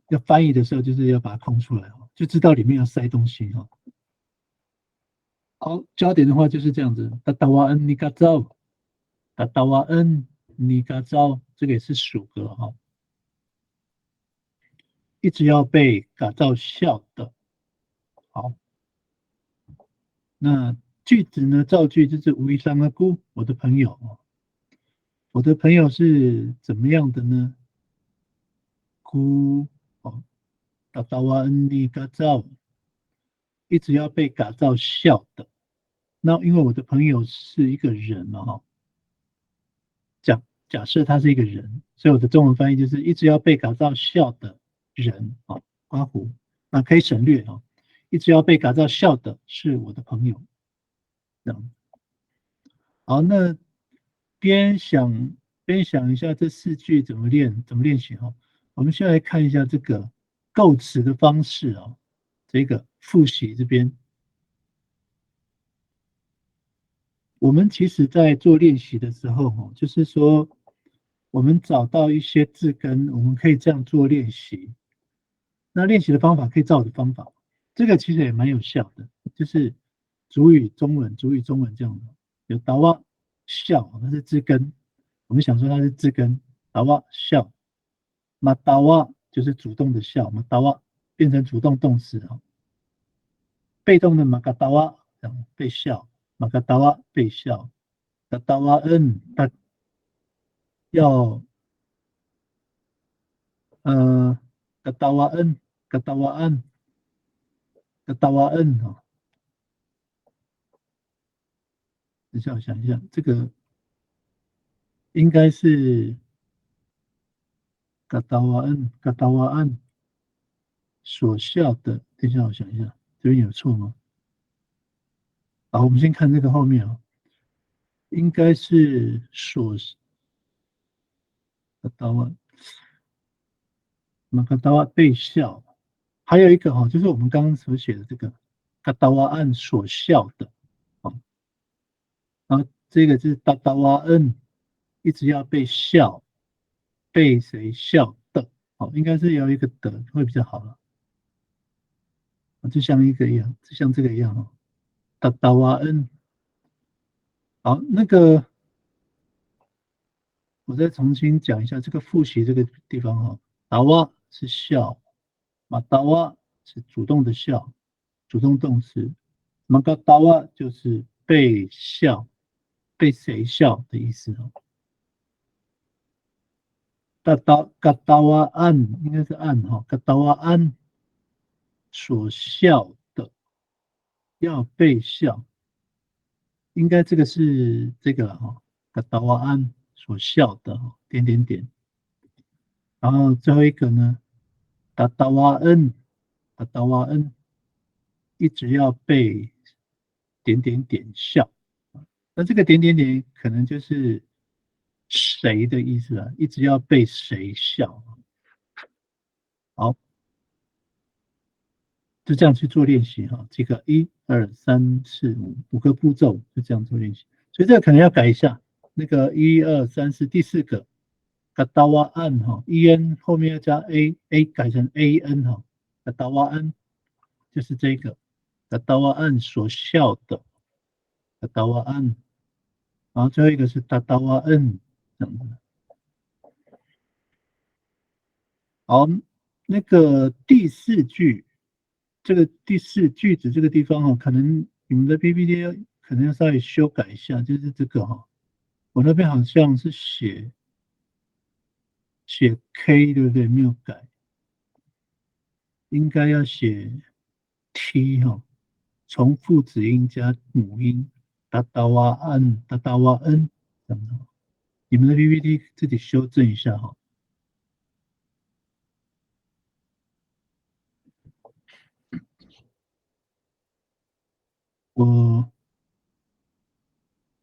要翻译的时候就是要把它空出来哈，就知道里面要塞东西哈。好，焦点的话就是这样子，达瓦恩尼嘎照，达瓦恩尼嘎照，这个也是属格哈。一直要被嘎照笑的，好。那句子呢？造句就是无一桑阿姑，我的朋友，我的朋友是怎么样的呢？姑哦，达瓦恩尼嘎照，一直要被嘎照笑的。那因为我的朋友是一个人嘛，哈，假设他是一个人，所以我的中文翻译就是一直要被改造笑的人啊，刮胡，那可以省略啊，一直要被改造笑的是我的朋友，这样。好，那边想边想一下这四句怎么练习哈。我们先来看一下这个构词的方式啊，这个复习这边，我们其实在做练习的时候哈，就是说我们找到一些字根，我们可以这样做练习。那练习的方法可以照我的方法，这个其实也蛮有效的，就是主语中文这样的，有达哇笑，那是字根，我们想说它是字根，达哇笑，马达哇就是主动的笑，马达哇变成主动动词啊，被动的马嘎达哇这样被笑，马嘎达哇被笑，嘎达哇他要嘎达哇嘎达哇嘎达哇哈。等一下，我想一下，这个应该是嘎达瓦恩所笑的。等一下，我想一下，这边有错吗？好，我们先看这个后面啊，应该是嘎达瓦嘎达瓦被笑。还有一个哈，就是我们刚刚所写的这个嘎达瓦恩所笑的啊，然后这个就是嘎达瓦恩一直要被笑，被谁笑的？好，应该是有一个的会比较好了。就像一个一样，就像这个一样哦。达达瓦恩，好，那个我再重新讲一下这个复习这个地方哈。达瓦是笑，马达瓦是主动的笑，主动动词。马嘎达瓦就是被笑，被谁笑的意思哦。嘎达瓦安应该是安哈，嘎达瓦安所笑的要被笑。应该这个是这个哈，嘎达瓦安所笑的点点点，然后最后一个呢，达达瓦恩，达达瓦恩一直要被点点点笑，那这个点点点可能就是谁的意思啊？一直要被谁笑？好，就这样去做练习哈。这个1、2、3、4、5个步骤就这样做练习，所以这个可能要改一下。那个1、2、3、4第四个。嘎达瓦安哈，en 后面要加 a 改成 an 哈，嘎达瓦安就是这个嘎达瓦安所笑的嘎达瓦安，然后最后一个是达达瓦恩这样子。好，那个第四句，这个第四句子这个地方哈，可能你们的 PPT 可能要稍微修改一下，就是这个哈，我那边好像是写 K 对不对？没有改。应该要写 T 哈，重复子音加母音，达达哇安，达达哇恩，这样子。你们的 PPT 自己修正一下哈。我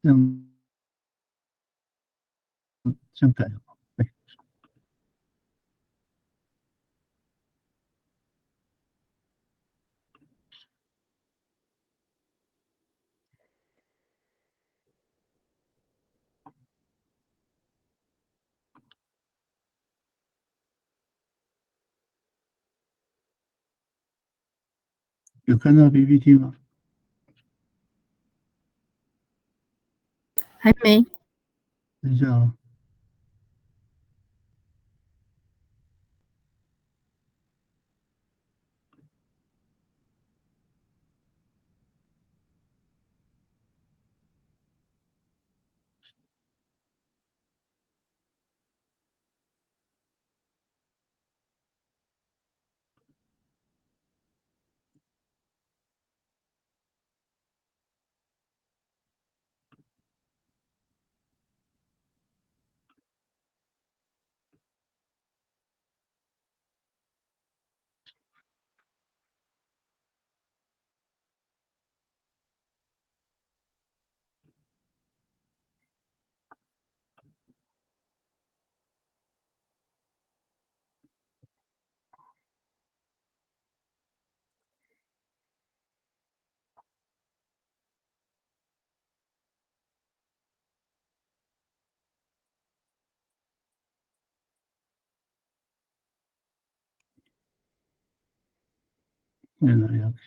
这样改了，哎，有看到 PPT 吗？还没。等一下啊。了解。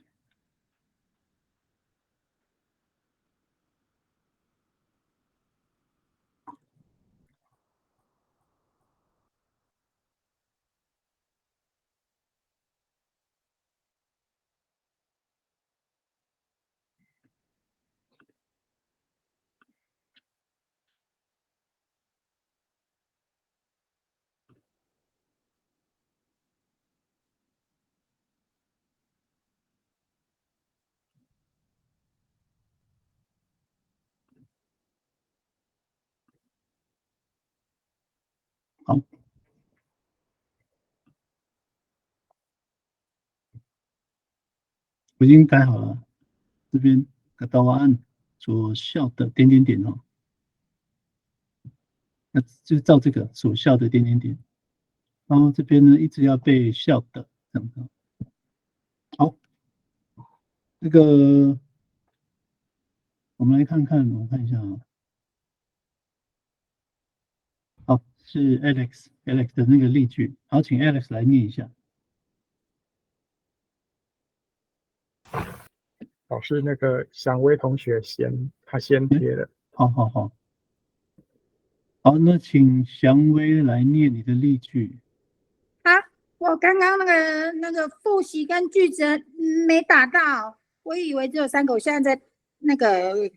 好，我已经改好了，这边给到按所校的点点点哦，那就照这个所校的点点点，然后这边呢一直要被校的这样子。好，这个我们来看看，我看一下啊。好，是 Alex 的那个例句，好，请 Alex 来念一下。老师那个祥威同学他先贴了。好，好，那请祥威来念你的例句。啊，我刚刚那个复习跟句子没打到，我以为只有3个，我现在在那个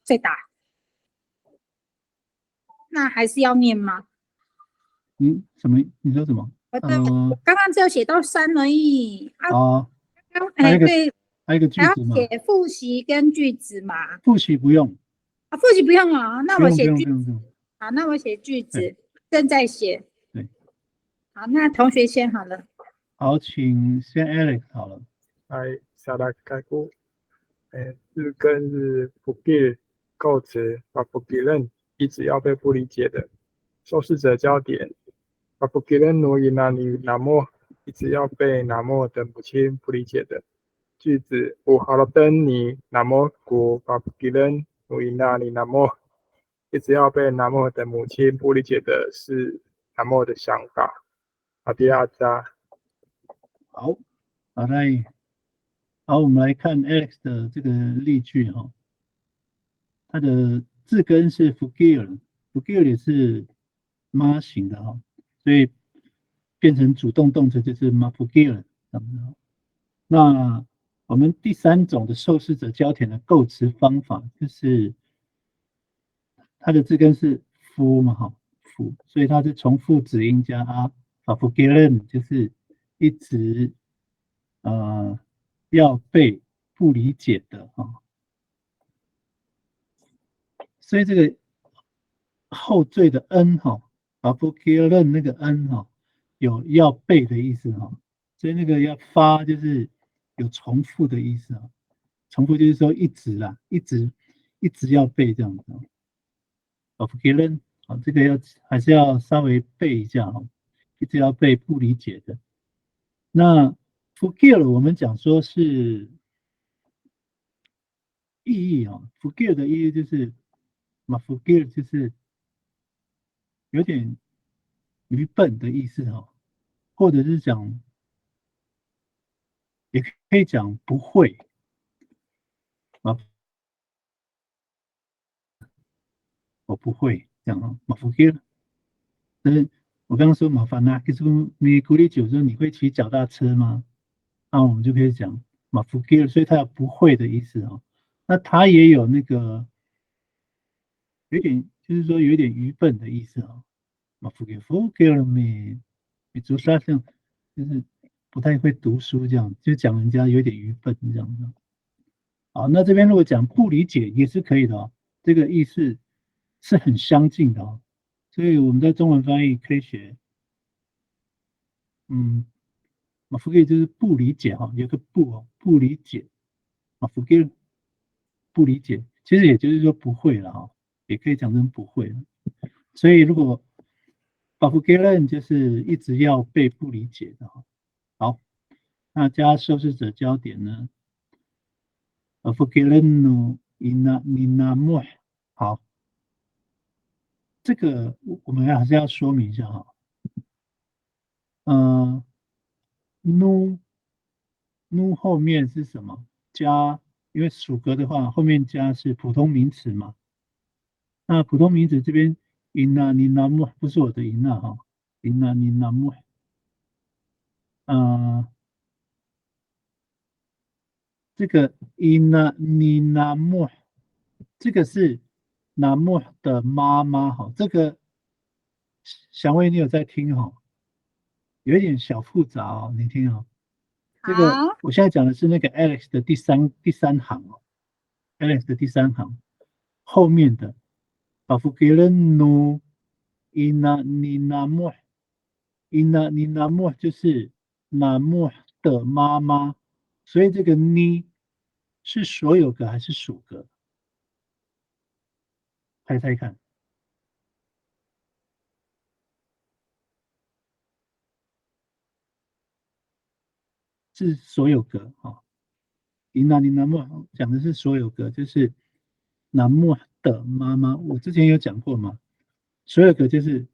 在打，那还是要念吗？什么？你说什么？对，我刚刚只有写到3而已啊。哦，对，还有一个句还要子嘛？写复习跟句子嘛？复习不用啊，复习不用啊，那我写句子。不用。好，那我写句子，正在写。对。好，那同学先好了。好，请先 Alex 好了。来，下来开估。日跟日不给构词，不给人一直要被不理解的受试者焦点，不给人挪移那里那么一直要被那么的母亲不理解的句子，我好了等你那么古不给人挪移那里那么一直要被那么的母亲不理解的是那么的想法。阿迪阿扎。好，好，我们来看 Alex 的这个例句哈，它的字根是 fugir 也是妈型的哈，所以变成主动动词就是 ma fugir 这样子。那我们第3种的受试者交填的构词方法，就是它的字根是 fu 嘛哈 fu，所以它是从复子音加 fugiren， 就是一直要被不理解的啊，所以这个后缀的 n 哈 fugiren 那个 n 哈有要背的意思哈，所以那个要发就是有重复的意思啊，重复就是说一直啦，一直要背这样子。fugiren 好，这个还是要稍微背一下哈，一直要背不理解的。那 fugir 我们讲说是意义啊 ，fugir 的意义就是fugir 就是有点愚笨的意思哈，或者是讲，也可以讲不会啊，我不会这样啊，fugir。但是我刚刚说麻烦啦，可是你鼓励酒说你会骑脚踏车吗？那我们就可以讲fugir，所以它有不会的意思啊。那它也有那个有点，就是说有点愚笨的意思啊。fugir 你读沙像就是不太会读书这样，就讲人家有点愚笨这样子。好，那这边如果讲不理解也是可以的哦，这个意思是很相近的哦，所以我们在中文翻译可以写，fugir 就是不理解哈，有个不哦，不理解fugir 不理解，其实也就是说不会了哈，也可以讲成不会了。所以如果fugir 就是一直要被不理解的哈。好，那加受试者焦点呢？fugireno inamo。好，这个我们还是要说明一下哈。no nu 后面是什么？加，因为属格的话，后面加是普通名词嘛。那普通名词这边 inna ninamu 不是我的 inna 哈 ，inna ninamu，这个 inna ninamu 这个是 namu 的妈妈哈，这个祥威你有在听哈？有一点小复杂哦，你听哦。这个好，我现在讲的是那个 Alex 的第三行哦 ，Alex 的第三行后面的 Bafukirenu ina ninamu ina ninamu 就是 namu 的妈妈，所以这个 ni 是所有格还是属格？猜猜看，是所有格啊。ina ninamu 讲的是所有格，就是南木的妈妈。我之前有讲过嘛，所有格就是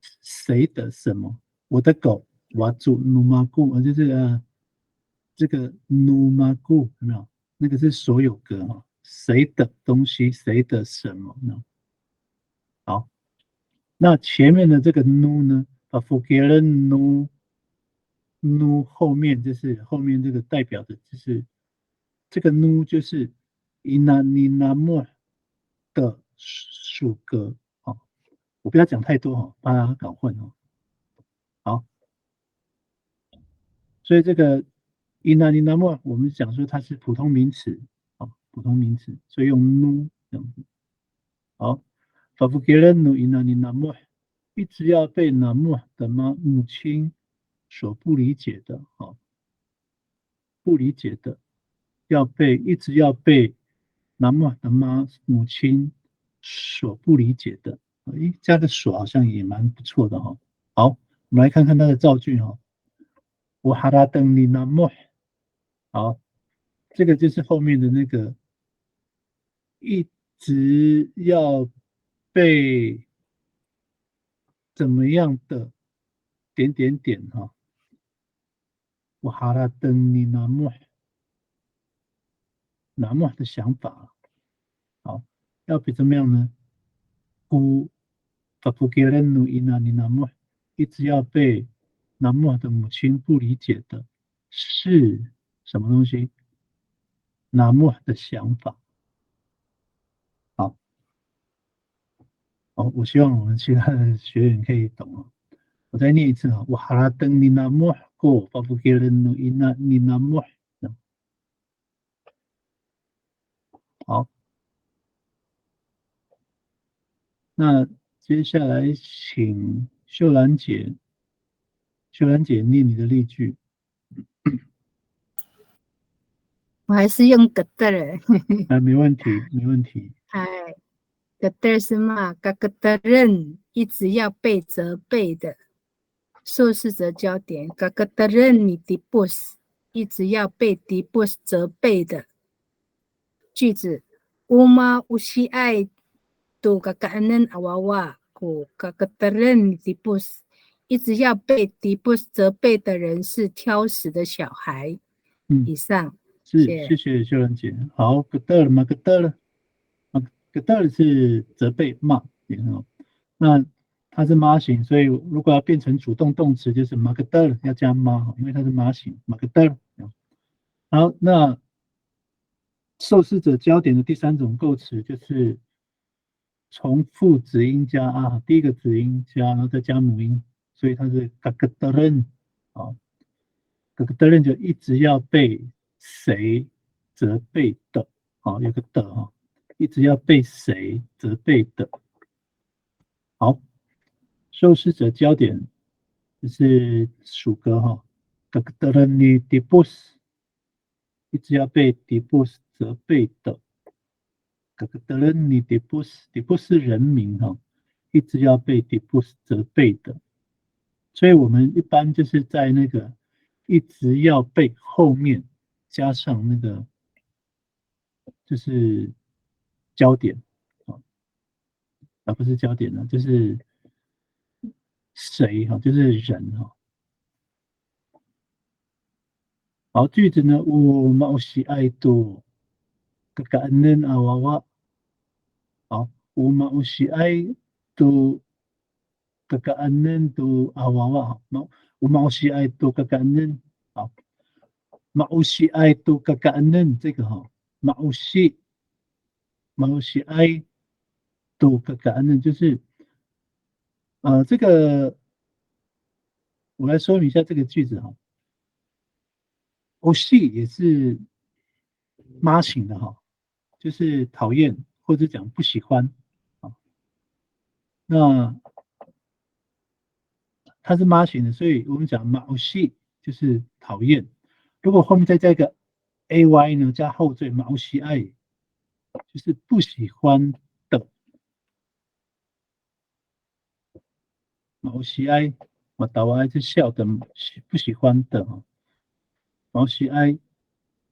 谁的什么，我的狗，我住努马固，就是这个努马固有没有？那个是所有格哈，谁的东西，谁的什么呢？好，那前面的这个努呢，把 forget 努后面就是后面这个代表的就是这个努就是 inaninamu 的属格哦，我不要讲太多哈，把它搞混哦。好，所以这个 inaninamu 我们讲说它是普通名词哦，普通名词，所以用 nu 这样子。好 f a v u k i r a nu inaninamu 一直要被 namu 的母亲所不理解的，哦，不理解的。一直要被南木的母亲所不理解的，诶，加个所好像也蛮不错的哈。好，我们来看看它的造句哈。我哈拉登你南木，好，这个就是后面的那个一直要被怎么样的点点点哈。我哈拉登你南木的想法，好，要比怎么样呢？孤 Papugelenu ina ninamu 一直要被南莫的母亲不理解的是什么东西？南莫的想法。好，好，我希望我们其他的学员可以懂哦。我再念一次啊，我哈拉登尼南莫过 Papugelenu ina ninamu。好，那接下来请秀兰姐念你的例句。我还是用个的儿。没问题，没问题。哎，个的是嘛？个的人一直要被责备的，受试者焦点。个的人你的 boss 一直要被的 boss 责备的句子。Uma usi ai tu kakaanan awawa ku的人你的 boss 一直要被的 boss 责备的人是挑食的小孩。以上。谢谢秀兰姐。好，格德了吗？格德了，格德了是责备骂，那它是妈型，所以如果要变成主动动词，就是马格德了，要加妈，因为它是妈型，马格德了。好，那受试者焦点的第三种构词就是重复子音加啊，第一个子音加，然后再加母音，所以它是格德人啊。格德人就一直要被谁责备的，好，有个的哈，一直要被谁责备的。好，受试者焦点就是属格哈，格德人你的 boss 一直要被的 boss 责备的，格德人你的 boss 是人名哈，一直要被的 boss 责备的。所以我们一般就是在那个一直要被后面加上那个就是焦点啊，而不是焦点呢，就是谁哈，就是人哈。好，句子呢，我mau si ai tu kakaanan awawa。好，我mau si ai tu kakaanan tu awawa。好，我mau si ai tu kakaanan。好，mau si ai tu kakaanan 这个哈，mau si ai tu kakaanan 就是这个我来说明一下这个句子哈。o si 也是妈型的哈，就是讨厌或者讲不喜欢啊。那它是妈型的，所以我们讲马 o si 就是讨厌。如果后面再加一个 ay 呢，加后缀马 o si ai 就是不喜欢的。马 o si ai 马达瓦是笑的，不喜欢的哈。马 o si ai，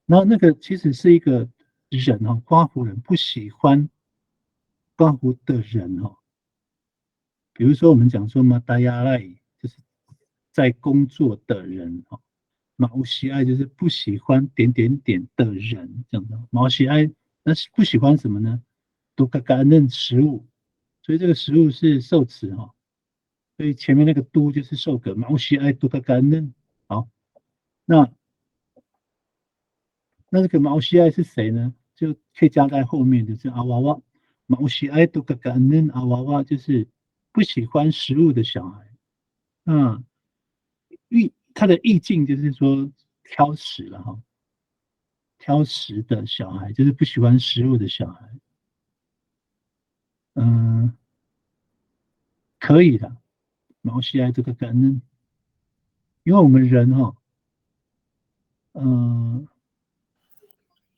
然后那个其实是一个人哈，刮胡人不喜欢刮胡的人哈。比如说我们讲说马达亚赖，就是在工作的人哈。马乌西爱就是不喜欢点点点的人，这样的。马乌西爱那是不喜欢什么呢？都嘎嘎嫩食物，所以这个食物是受词哈。所以前面那个都就是受格，马乌西爱都嘎嘎嫩。好，那这个马乌西爱是谁呢？就可以加在后面的是阿娃娃。马乌西爱都嘎嘎嫩阿娃娃就是不喜欢食物的小孩。那它的意境就是说挑食了哈。挑食的小孩就是不喜欢食物的小孩。可以的。毛细爱这个感恩，因为我们人哈，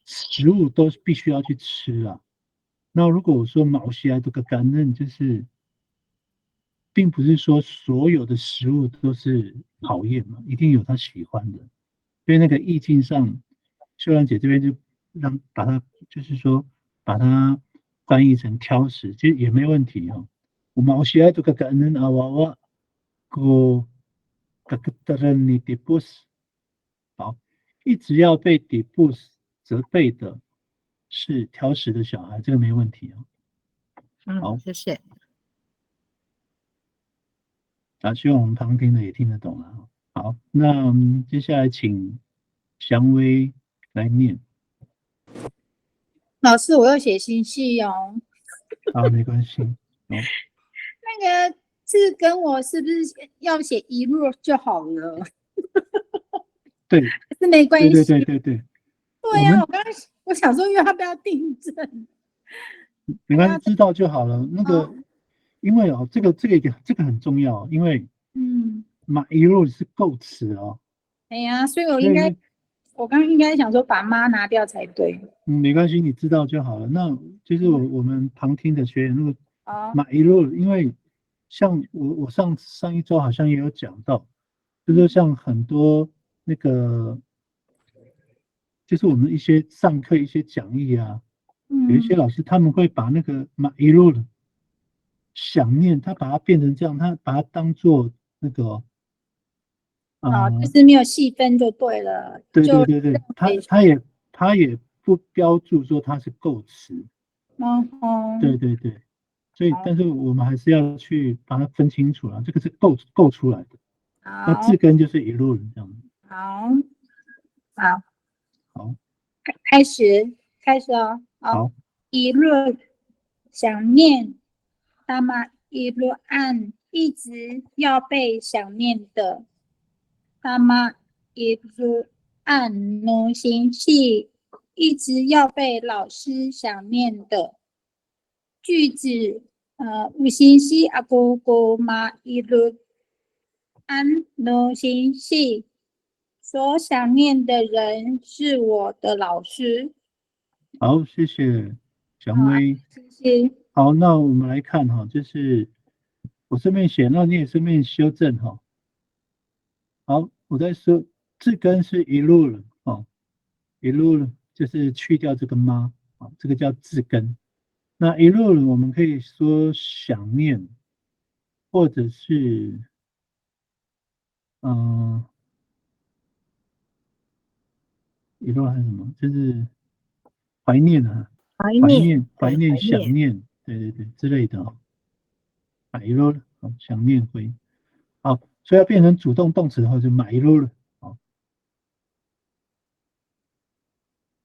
食物都必须要去吃啊。那如果我说毛细爱这个感恩，就是并不是说所有的食物都是讨厌嘛，一定有他喜欢的。所以那个意境上，秀兰姐这边就把它就是说把它翻译成挑食，其实也没问题哈。我毛细爱这个感恩啊娃娃，个kakataran ni tipus。好，一直要被 tipus 责备的是挑食的小孩，这个没问题啊。好，谢谢。希望我们旁听的也听得懂了。好，那我们接下来请祥威来念。老师，我要写新戏哦。好，没关系。那个字跟我是不是要写一路就好了？对，是没关系。对。对呀，我想说要不要订正？没关系，知道就好了。那个，因为这个很重要，因为马一路是构词哦。哎呀，所以我刚刚应该想说把妈拿掉才对。没关系，你知道就好了。那就是我们旁听的学员，那个马一路，因为像我上一周好像也有讲到，就是像很多那个，就是我们一些上课一些讲义啊，有一些老师他们会把那个马一路的想念，他把它变成这样，他把它当做那个就是没有细分就对了。对，他也不标注说它是构词。对，所以但是我们还是要去把它分清楚了，这个是构出来的。那字根就是一路人这样。好，开始哦。好，一路想念，那么一路按一直要被想念的，那么一路按奴形系一直要被老师想念的句子。五星系阿姑姑妈一路按奴形系所想念的人是我的老师。好，谢谢祥威。谢谢。好，那我们来看哈，就是我顺便写，那你也顺便修正哈。好，我在说字根是一路了哦，一路了就是去掉这个妈啊，这个叫字根。那一路了我们可以说想念，或者是遗落还是什么？就是怀念啊，怀念，怀念、怀念，想念，对对对之类的哦。买入了，想念回。好，所以要变成主动动词的话，就买入了。好，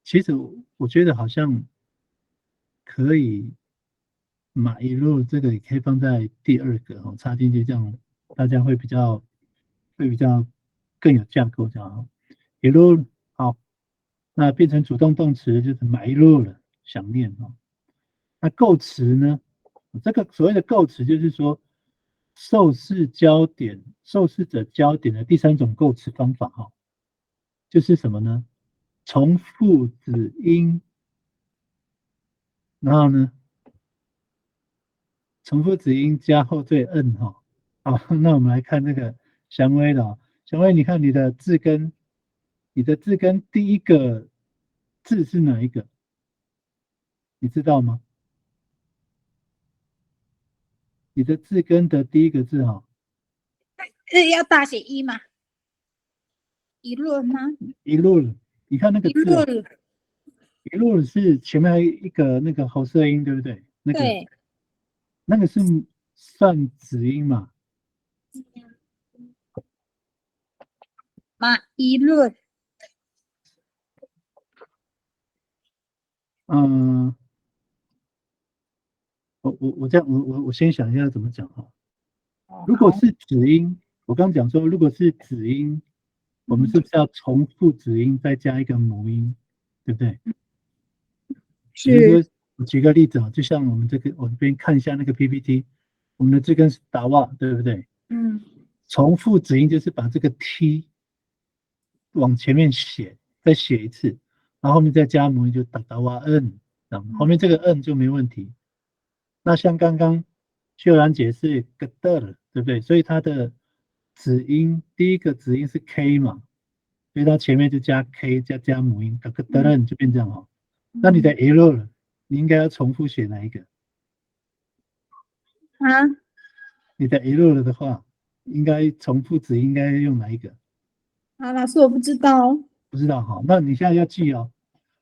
其实我觉得好像可以买入这个也可以放在第二个哦，插进去，这样大家会比较更有架构，这样哦。一路好，那变成主动动词就是买入了，想念哦。那构词呢？这个所谓的构词就是说，受试者焦点的第三种构词方法哈，就是什么呢？重复子音，然后呢，重复子音加后缀 n 哈。好，那我们来看那个祥威的，祥威，你看你的字根第一个字是哪一个？你知道吗？你的字根的第一个字哈，要大写一吗？一论吗？一路，你看那个一字哦，论，一路是前面还有一个那个喉舌音，对不对？对，那个是算子音嘛？一论，嗯，我这样，我先想一下怎么讲哈。如果好，是子音，我刚讲说，如果是子音，我们是不是要重复子音再加一个母音，对不对？比如是，说，我举个例子啊，就像我们这边看一下那个 PPT，我们的这根是达瓦，对不对？嗯重复子音就是把这个 T 往前面写，再写一次，然后后面再加母音就达瓦 N，这样后面这个 N 就没问题。那像刚刚秀兰姐是个的了，对不对？所以它的子音第一个子音是 K 嘛，所以它前面就加 K 加母音，个的了就变这样哦。那你的 L 了，你应该要重复写哪一个？啊，你的 L 了的话，应该重复子应该用哪一个？好，老师我不知道，不知道哈，那你现在要记哦，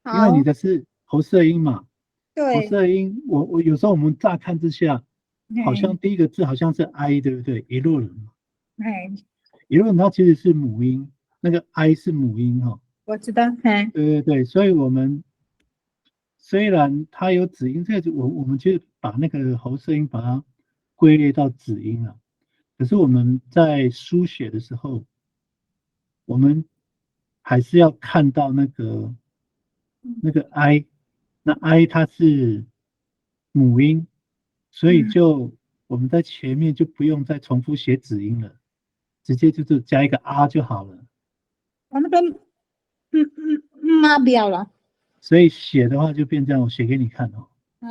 因为你好，的是喉舌音嘛，喉对，舌音，我有时候我们乍看之下，好像哎第一个字好像是 I，对不对？一路人嘛，哎，一路人它其实是母音，那个 I 是母音哈，我知道，哎，对对对，所以我们虽然它有子音，这个我们其实把那个喉舌音把它归类到子音了，可是我们在书写的时候，我们还是要看到那个 I，那 I 它是母音，所以我们在前面就不用再重复写子音了，直接就是加一个 R 就好了。我那个抹掉了，所以写的话就变这样，我写给你看哦。好，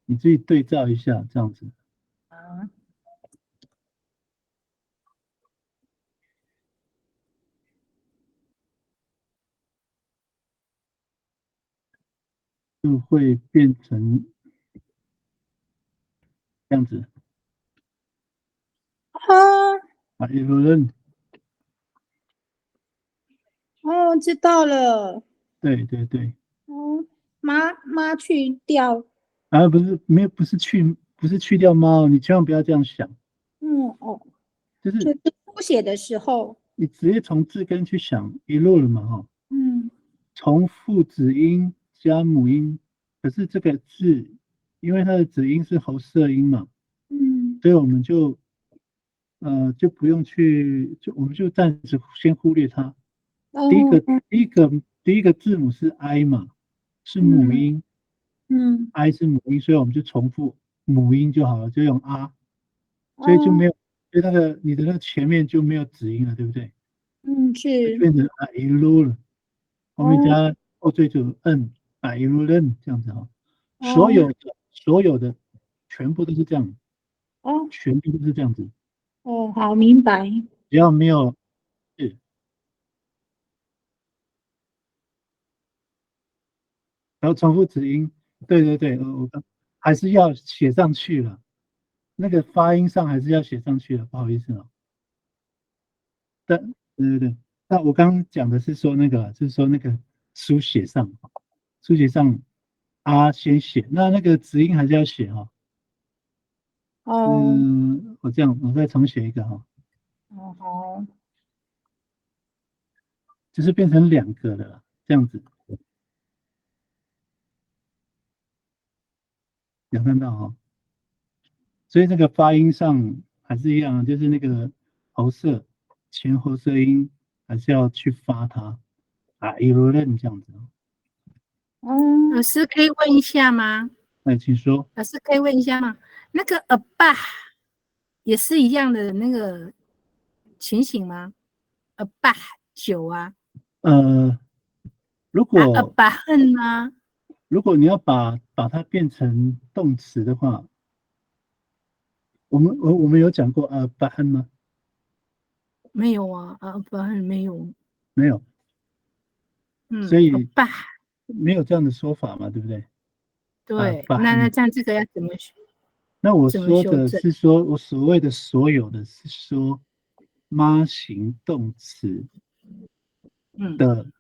你自己对照一下，这样子就会变成这样子。啊，啊，有人哦，知道了，对对对，哦，抹去掉，啊不是没有不是去掉猫，你千万不要这样想，哦，就是就是书写的时候，你直接从字根去想一路了嘛哈。嗯从复子音加母音，可是这个字，因为它的子音是喉舌音嘛，嗯，所以我们就不用去，我们就暂时先忽略它。第一哦，个第一个字母是 I 嘛，是母音嗯， ，I 是母音，所以我们就重复母音就好了，就用 R，所以就哦，没有，所以你的那个前面就没有子音了，对不对？就是，变成一路了。后面哦加后缀就 n 一路 n 这样子哈，所哦有的所有的全部都是这样，哦全部都是这样子，哦，好，明白，只要没有是，然后重复子音，对对对，我还是要写上去了，那个发音上还是要写上去了，不好意思哦。对，那我刚刚讲的是说那个，就是说那个书写上啊先写，那个子音还是要写哈。哦，我再重写一个哈，哦好，就是变成2个了啦，这样子，有看到哈。所以那个发音上还是一样，就是那个喉塞前喉塞音还是要去发它啊，一路认这样子。哦，老师可以问一下吗？那请说。老师可以问一下吗？那个爸也是一样的那个情形吗？爸酒啊，如啊果爸恨呢？如果你要把它变成动词的话，我们有讲过巴汉吗？没有啊，爸恨没有。没有，所以爸没有这样的说法嘛，对不对？对，巴汉。那这样这个要怎么那我怎么说的修正？是说，我所谓的所有的是说妈型动词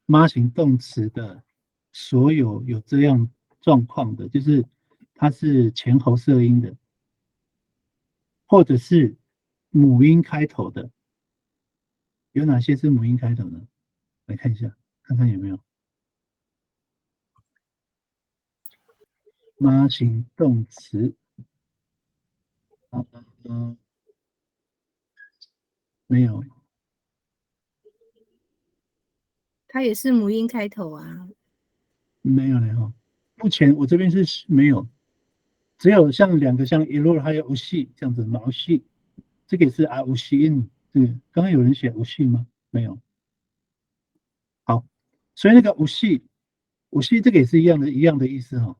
妈型动词的所有有这样状况的，就是它是前喉塞音的，或者是母音开头的，有哪些是母音开头的？来看一下，看看有没有妈型动词。没有，它也是母音开头啊。没有了哈。目前我这边是没有，只有像2个像 ilo 还有无系这样子毛系，这个也是无系音。这个刚刚有人写无系吗？没有。好，所以那个无系这个也是一样的意思哈，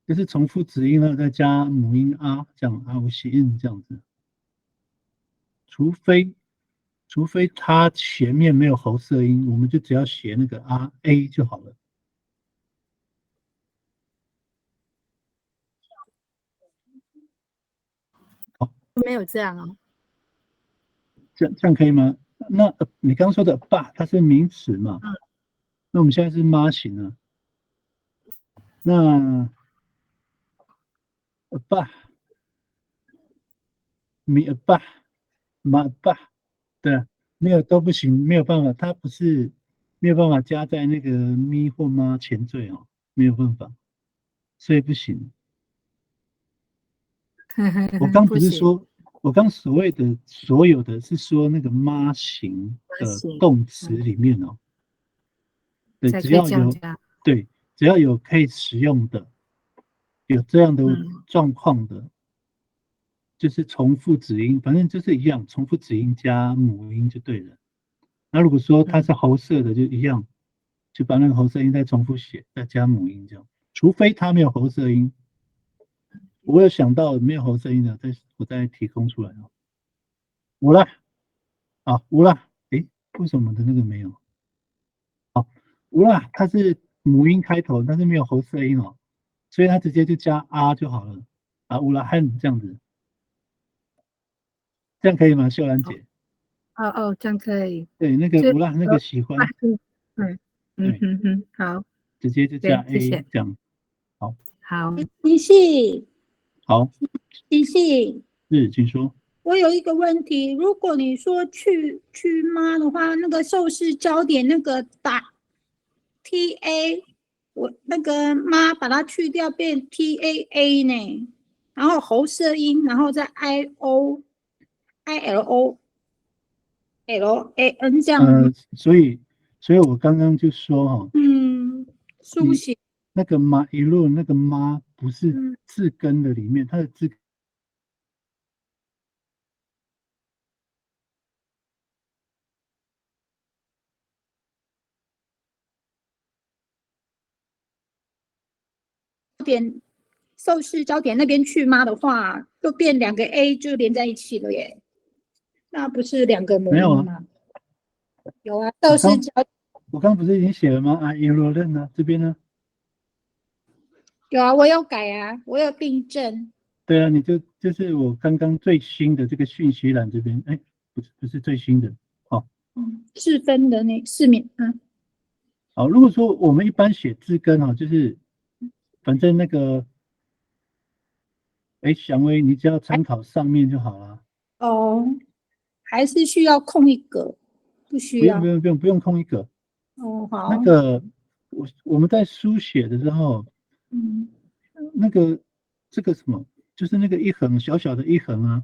就是重复子音呢再加母音啊，这样无系音这样子。除非它前面没有喉塞音，我们就只要写那个a 就好了。没有这样哦。这样可以吗？那你刚刚说的爸，它是名词嘛？那我们现在是妈型啊。那爸、爸、妈爸，对啊，没有都不行，没有办法，它不是没有办法加在那个咪或妈前缀哦，没有办法，所以不行。我刚不不行，是说，我刚所谓的所有的是说那个妈型的行，动词里面哦，对，才可以这样加。对，只要有可以使用的，有这样的状况的，就是重复子音，反正就是一样，重复子音加母音就对了。那如果说它是喉塞的，就一样，就把那个喉塞音再重复写，再加母音这样。除非它没有喉塞音，我有想到没有喉塞音的，我再提供出来哦。无啦，无啦，诶，为什么我的那个没有？无啦，它是母音开头，但是没有喉塞音哦，所以它直接就加就好了。无啦汉这样子，这样可以吗？秀兰姐？这样可以。对，那个无啦那个喜欢，对，好，直接就加谢谢 A 这样。好，好，星系，好，星系，请说。我有一个问题，如果你说去妈的话，那个受试焦点那个打 TA，我那个妈把它去掉变 TAA 呢，然后喉塞音，然后再 ILOLAN 这样，所以我刚刚就说哈，书写，那个妈一路那个妈不是嗯，字根的里面，它的字点受试焦点那边去妈的话，就变2个 A 就连在一起了耶，那不是2个母没有音吗？有啊，受试焦我刚不是已经写了吗？一路认呢，这边呢？有啊，我有改啊，我有订正。对啊，你就是我刚刚最新的这个讯息栏这边，哎，不是最新的，四分的那四面，好，如果说我们一般写字根就是反正那个，祥威，你只要参考上面就好了，哦，还是需要空一格，不需不用要。不用空一格。哦，好，那个我们在书写的时候，那个这个什么，就是那个一横小小的一横啊，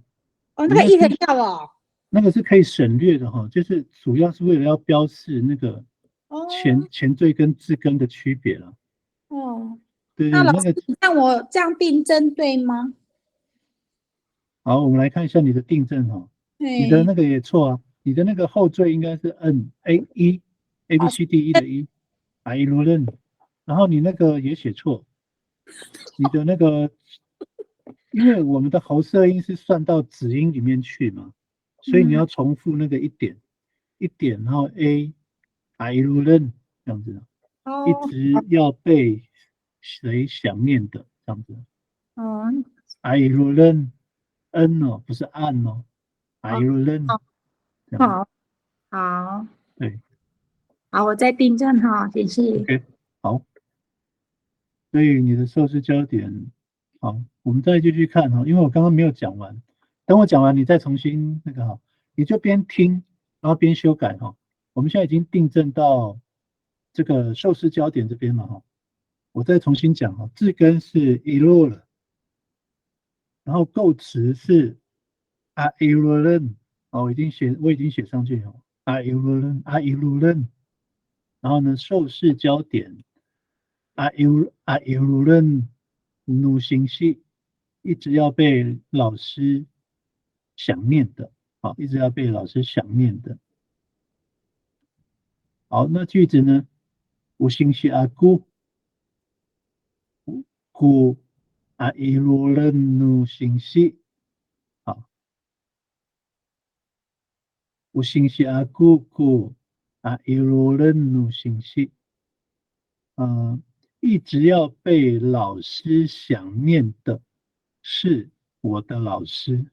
哦，那个一横要哦，那个是可以省略的就是主要是为了要标示那个哦，前缀跟字根的区别了。哦，对对，那老师，那个你看我这样订正对吗？好，我们来看一下你的订正你的那个也错啊，你的那个后缀应该是 A B C D E 的 E， I learn， 然后你那个也写错，你的那个，因为我们的喉塞音是算到子音里面去嘛，所以你要重复那个一点，然后 I learn 这样子，一直要被谁想念的这样子。I learn N 不是按I learn 这样子。好，对好，我再订正哈，谢谢。 ，OK，好，所以你的受试焦点，好，我们再继续看因为我刚刚没有讲完，等我讲完你再重新那个你就边听，然后边修改我们现在已经订正到这个受试焦点这边了我再重新讲字根是 ilo 了，然后构词是 a ilulen 我已经写上去a ilulen，然后呢受试焦点ilulen 努心系，一直要被老师想念的一直要被老师想念的。好，那句子呢无心系aku ku ilulen 努心系无心系aku ku ilulen 努心系一直要被老师想念的是我的老师。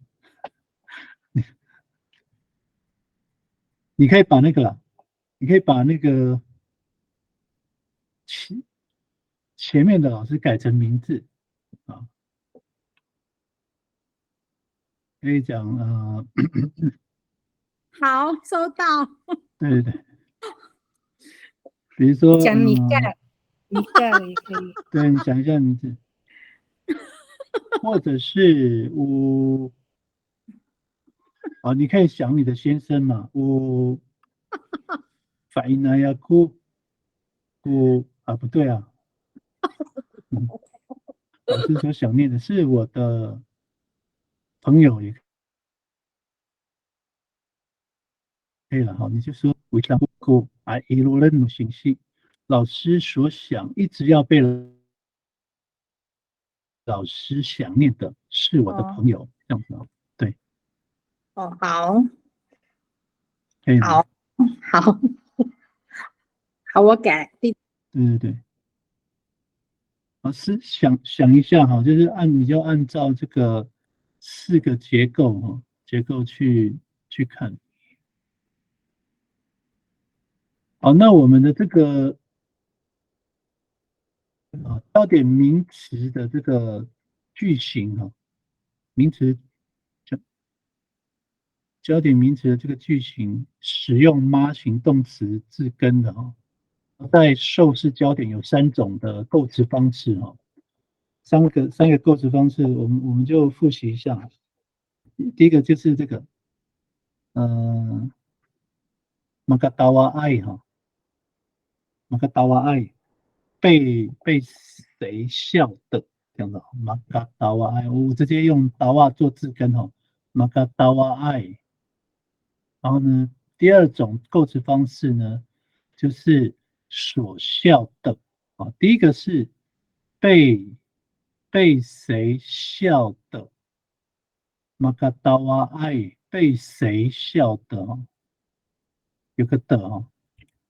你可以把那个你可以把那个前面的老师改成名字可以讲好，收到。对对对，比如说讲你盖也可以。对，你想一下名字，或者是你可以想你的先生嘛，法伊纳亚库不对啊，老师所想念的是我的朋友也可以了你就说维桑库伊罗任努信息，老师所想一直要被老师想念的是我的朋友，这样子对。哦，好，可以吗？好，好，我改。对对对。是想一下就是你就按照这个4个结构去看。好，那我们的这个焦点名词的这个句型名词焦点名词的这个句型使用妈型动词字根的在受试焦点有3种的构词方式三个构词方式，我们就复习一下。第一个就是这个magatawa ai magatawa ai 被谁笑的这样子magatawa ai 我直接用 dawa 做字根magatawa ai。然后呢，第2种构词方式呢，就是所笑的第一个是被谁笑的 magatawa ai 被谁笑的有个的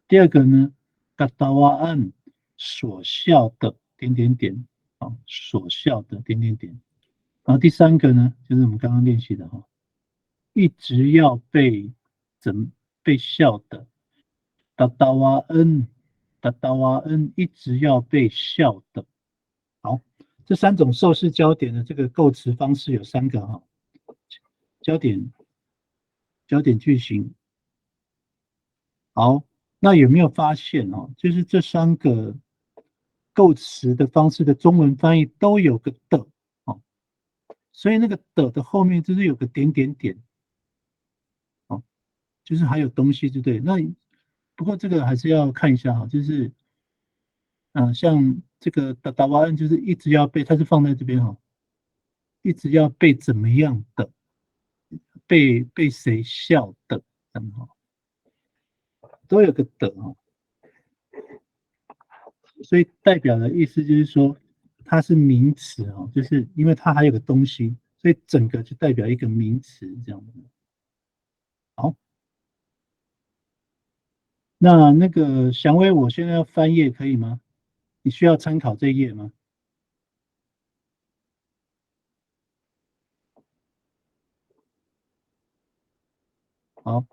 第2个呢 gatawa an 所笑的点点点所笑的点点点。然后第3个呢，就是我们刚刚练习的一直要被被笑的。达达瓦恩，达达瓦恩，一直要被笑的。好，这3种受事焦点的这个构词方式有3个哈。焦点句型。好，那有没有发现哦？就是这3个构词的方式的中文翻译都有个的哦，所以那个的后面就是有个点点点哦，就是还有东西，对不对？那不过这个还是要看一下哈，就是像这个达瓦恩就是一直要被，它是放在这边哈，一直要被怎么样的，被谁笑的，这样哈，都有个的哈。所以代表的意思就是说，它是名词哦，就是因为它还有个东西，所以整个就代表一个名词这样子。好，那个祥威，我现在要翻页可以吗？你需要参考这一页吗？好，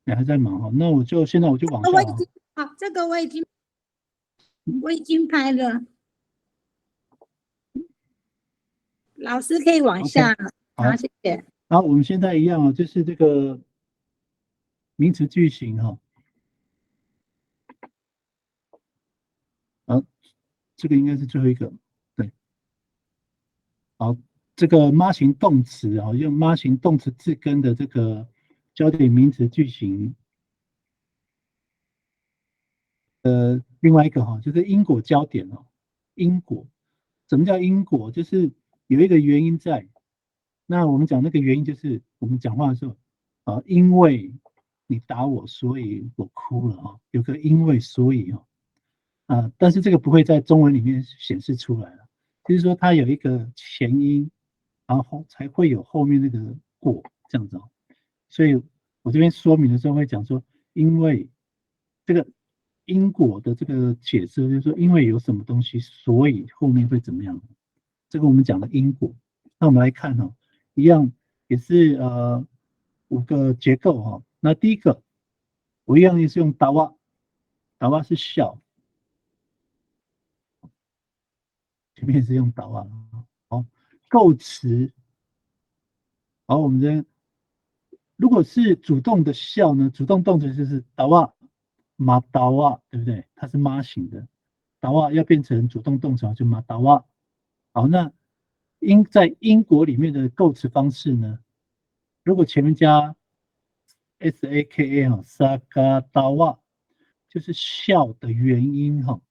你还在忙哈，那现在我就往下啊。好，这个我已经拍了，老师可以往下。好，谢谢。好，我们现在一样啊，就是这个名词句型哈。好，这个应该是最后一个，对。好，这个妈型动词啊，用妈型动词字根的这个焦点名词句型。另外一个哈，就是因果焦点哦。因果，什么叫因果？就是有一个原因在。那我们讲那个原因，就是我们讲话的时候，因为你打我，所以我哭了啊，有个因为所以但是这个不会在中文里面显示出来了，就是说它有一个前因，然后才会有后面那个果这样子哦。所以我这边说明的时候会讲说，因为这个因果的这个解释，就是说因为有什么东西，所以后面会怎么样。这个我们讲的因果。那我们来看哈，一样也是5个结构哈。那第一个，我一样也是用达瓦，达瓦是笑，前面也是用达瓦。好，构词。好，我们这如果是主动的笑呢，主动动词就是达瓦，马达瓦，对不对？它是妈型的，达瓦要变成主动动词就马达瓦。好，那在英国里面的构词方式呢，如果前面加 saka 哈，萨嘎达瓦，就是笑的原因哈，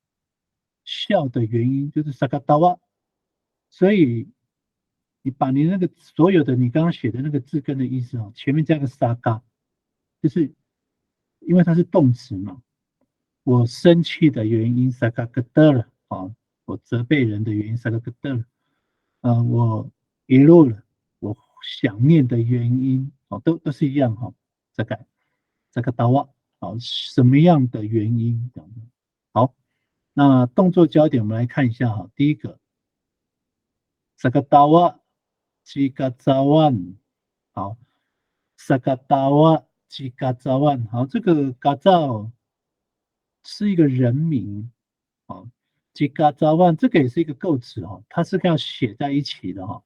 笑的原因就是萨嘎达瓦，所以你把你那个所有的你刚刚写的那个字根的意思啊，前面加个萨嘎，就是因为它是动词嘛，我生气的原因萨嘎格德了啊，我责备人的原因萨嘎格德了，我遗漏了我想念的原因哦，都是一样哈，这个达瓦好，什么样的原因？好，那动作焦点我们来看一下哈，第一个。Sakatawa Chikazawan， 好，Sakatawa Chikazawan， 好，这个嘎造是一个人名，好，Chikazawan 这个也是一个构词哦，它是要写在一起的哈。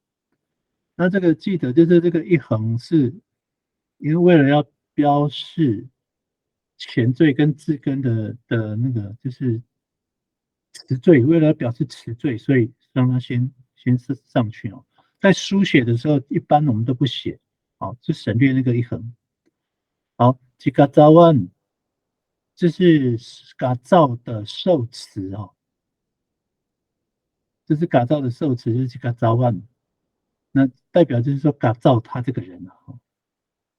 那这个记得就是这个一横是，因为为了要标示前缀跟字根的那个就是词缀，为了要表示词缀，所以让它先上去哦。在书写的时候，一般我们都不写，好，就省略那个一横。好，吉嘎扎万，这是嘎造的受词哦，这是嘎造的受词，就是吉嘎扎万。那代表就是说嘎造他这个人啊，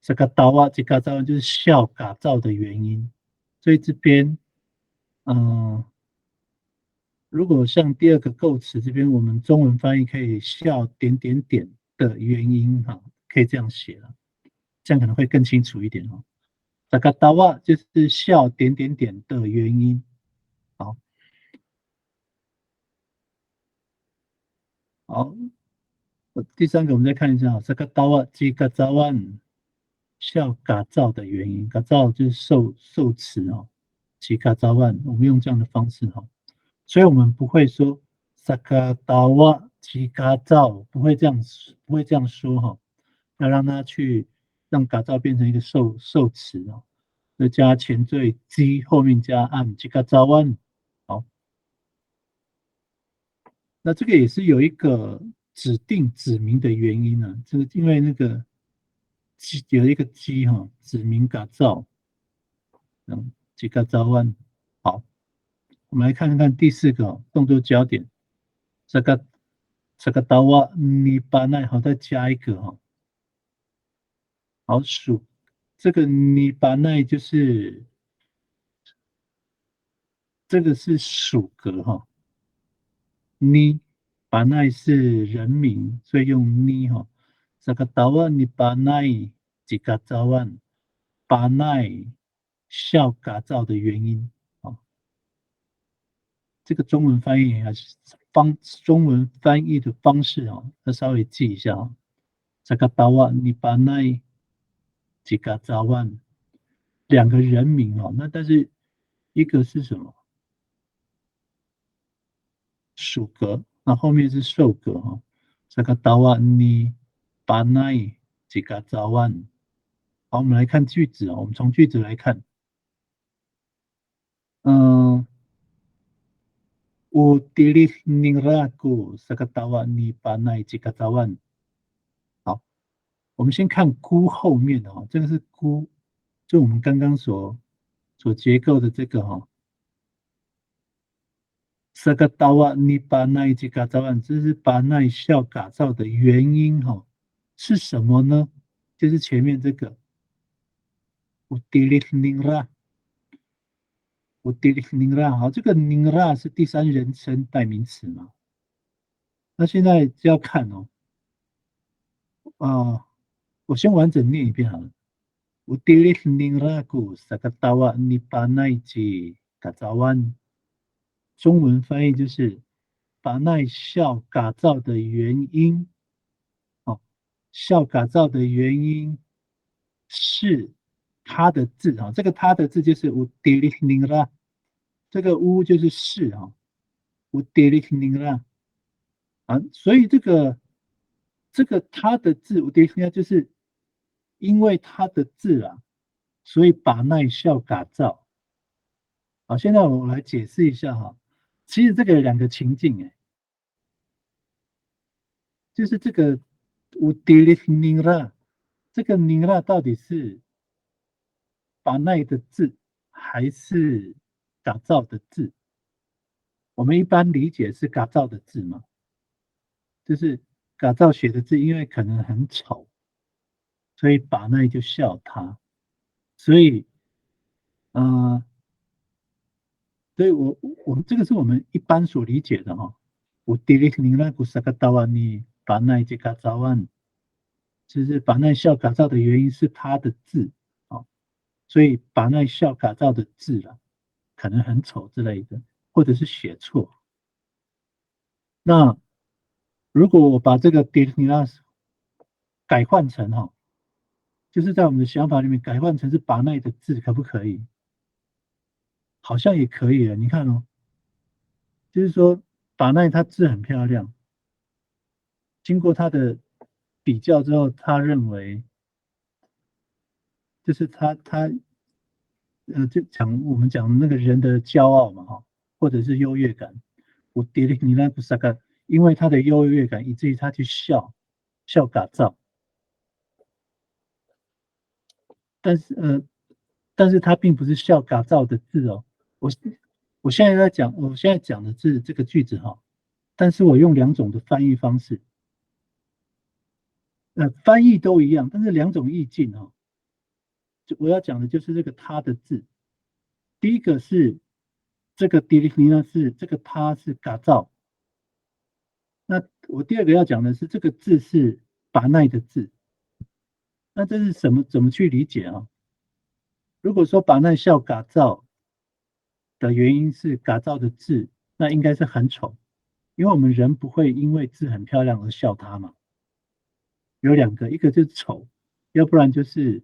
这个刀啊，吉嘎扎万就是笑嘎造的原因。所以这边，如果像第二个构词这边，我们中文翻译可以笑点点点的原因哈，可以这样写了，这样可能会更清楚一点哦。这个达瓦就是笑点点点的原因。好，好，第3个我们再看一下，这个达瓦这个早晚笑嘎造的原因，嘎造就是受词哦，起嘎造万，我们用这样的方式哈，所以我们不会说萨嘎达瓦起嘎造，不会这样说哈，要让它去让嘎造变成一个受词哦，就加前缀 g 后面加 am 起嘎造万，好，那这个也是有一个指明的原因呢，这个因为那个有一个鸡哈，指明嘎造，几个早晚。好，我们来看看第4个动作焦点，这个刀啊，你把那好再加一个哈，好数这个你把那就是这个是属格哈，你把那是人名，所以用你哈。这个刀啊，你把那几个早晚，把那笑嘎造的原因。这个中文翻译还是中文翻译的方式啊，要稍微记一下啊。这个达瓦尼巴奈几个扎万2个人名哦，那但是一个是什么？属格，那后面是受格哈。这个达瓦尼巴奈几个扎万。好，我们来看句子啊，我们从句子来看，Utilih ningraku sakatawa ni panai jikatawan。好，我们先看估后面的哈，这个是估，就我们刚刚所结构的这个哈。sakatawa ni panai jikatawan，这是panai笑嘎造的原因哈，是什么呢？就是前面这个 Utilih ningra。好，这个 ningra 是第3人称代名词嘛？那现在就要看哦，我先完整念一遍好了。Utilih ningraku sakatawa ni panai ji katawan。中文翻译就是把那笑嘎造的原因，笑嘎造的原因是他的字啊，这个他的字就是 Utilih ningra。这个乌就是是啊，Utilih啊，所以这个他的字Utilih就是因为他的字啊，所以把那笑嘎造。好，现在我来解释一下哈，其实这个2个情境就是这个 Utilih 这个 ningra 到底是把那的字还是嘎造的字？我们一般理解是嘎造的字嘛，就是嘎造写的字，因为可能很丑，所以把那就笑他，所以，所以我们这个是我们一般所理解的哈。我第一名那古萨克达瓦尼把那这嘎造完，就是把那笑嘎造的原因是他的字啊，所以把那笑嘎造的字啦，可能很丑之类的，或者是写错。那如果我把这个 Dilinas 改换成哈，就是在我们的想法里面改换成是把奈的字，可不可以？好像也可以了。你看哦，就是说把奈它字很漂亮，经过他的比较之后，他认为就是他就我们讲那个人的骄傲嘛哈，或者是优越感。我 Dilinas 因为他的优越感，以至于他去笑嘎造。但是他并不是笑嘎造的字哦。我现在讲的是这个句子哈，但是我用2种的翻译方式，翻译都一样，但是2种意境哈。我要讲的就是这个他的字，第一个是这个 Dilihnina 是这个他是嘎造，那我第2个要讲的是这个字是把奈的字，那这是怎么去理解啊？如果说把奈笑嘎造的原因是嘎造的字，那应该是很丑，因为我们人不会因为字很漂亮而笑它嘛。有2个，一个就是丑，要不然就是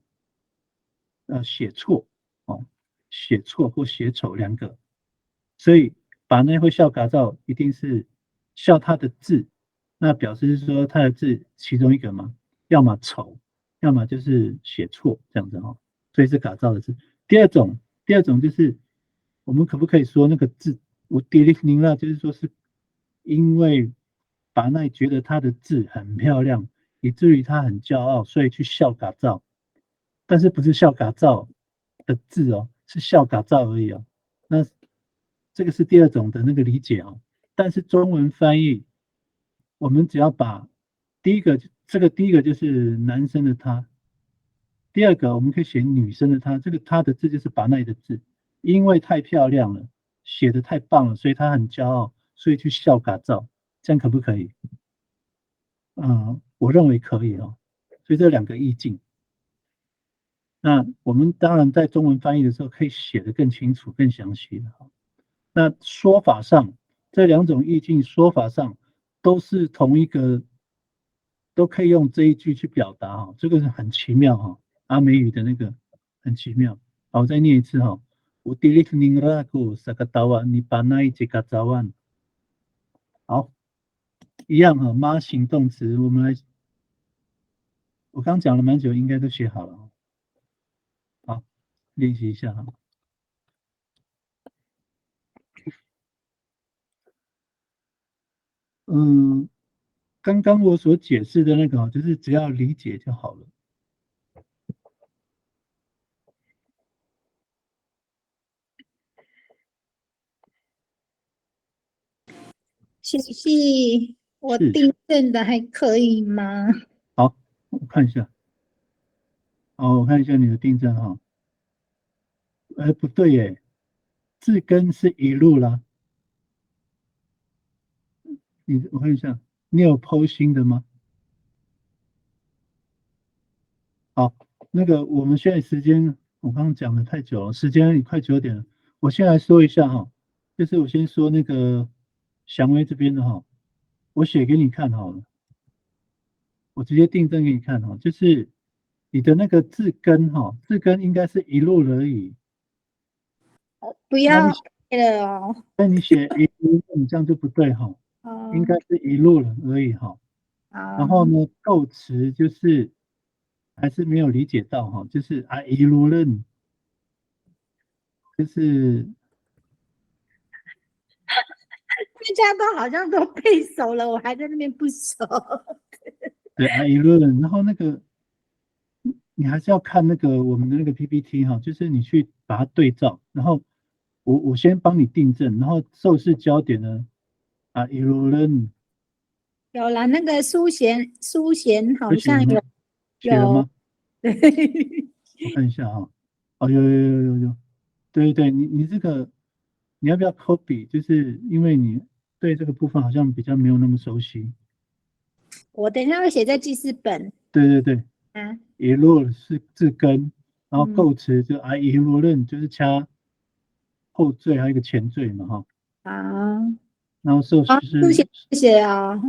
写错哦，写错或写丑两个，所以把那会笑嘎造一定是笑他的字，那表示是说他的字其中一个嘛，要么丑，要么就是写错这样子哈，所以是嘎造的字。第二种就是我们可不可以说那个字我迪丽宁啦，就是说是因为把那觉得他的字很漂亮，以至于他很骄傲，所以去笑嘎造，但是不是笑嘎造的字哦，是笑嘎造而已哦。那这个是第二种的那个理解哦。但是中文翻译，我们只要把第一个就是男生的他，第二个我们可以写女生的她，这个她的字就是把那的字，因为太漂亮了，写的太棒了，所以她很骄傲，所以去笑嘎造，这样可不可以？我认为可以哦。所以这两个意境，那我们当然在中文翻译的时候可以写得更清楚、更详细的。那说法上，这两种意境说法上都是同一个，都可以用这一句去表达哈，这个是很奇妙哈。阿美语的那个很奇妙。好，我再念一次哈。Utilik ningraku sakatawa nipanai jikazawan。好，一样哈，妈形动词，我们来，我刚讲了蛮久，应该都写好了。好，练习一下哈。刚刚我所解释的那个，就是只要理解就好了。谢谢，我是订正的还可以吗？好，我看一下。我看一下你的订正哈。不对耶，字根是一路啦。我看一下，你有剖新的吗？好，那个我们现在时间，我刚刚讲的太久了，时间也快9点了。我先来说一下哈，就是我先说那个祥威这边的哈，我写给你看好了，我直接订正给你看哈，就是你的那个字根哈，字根应该是一路而已。不要了哦。那你写一路，你这样就不对哈，应该是一路了而已哈。然后呢，构词就是还是没有理解到哈，就是一路论，就是大家都好像都背熟了，我还在那边不熟。对一路论，然后那个你还是要看那个我们的那个 PPT 哈，就是你去把它对照，然后我先帮你订正，然后受试焦点呢一路论有了那个书贤好像有写了吗？对，我看一下哈，有，对对，你这个你要不要 copy？就是因为你对这个部分好像比较没有那么熟悉。我等一下会写在记事本。对对，一路是字根，然后构词就一路论就是掐后缀还有一个前缀嘛哈。好，然后受谢谢啊。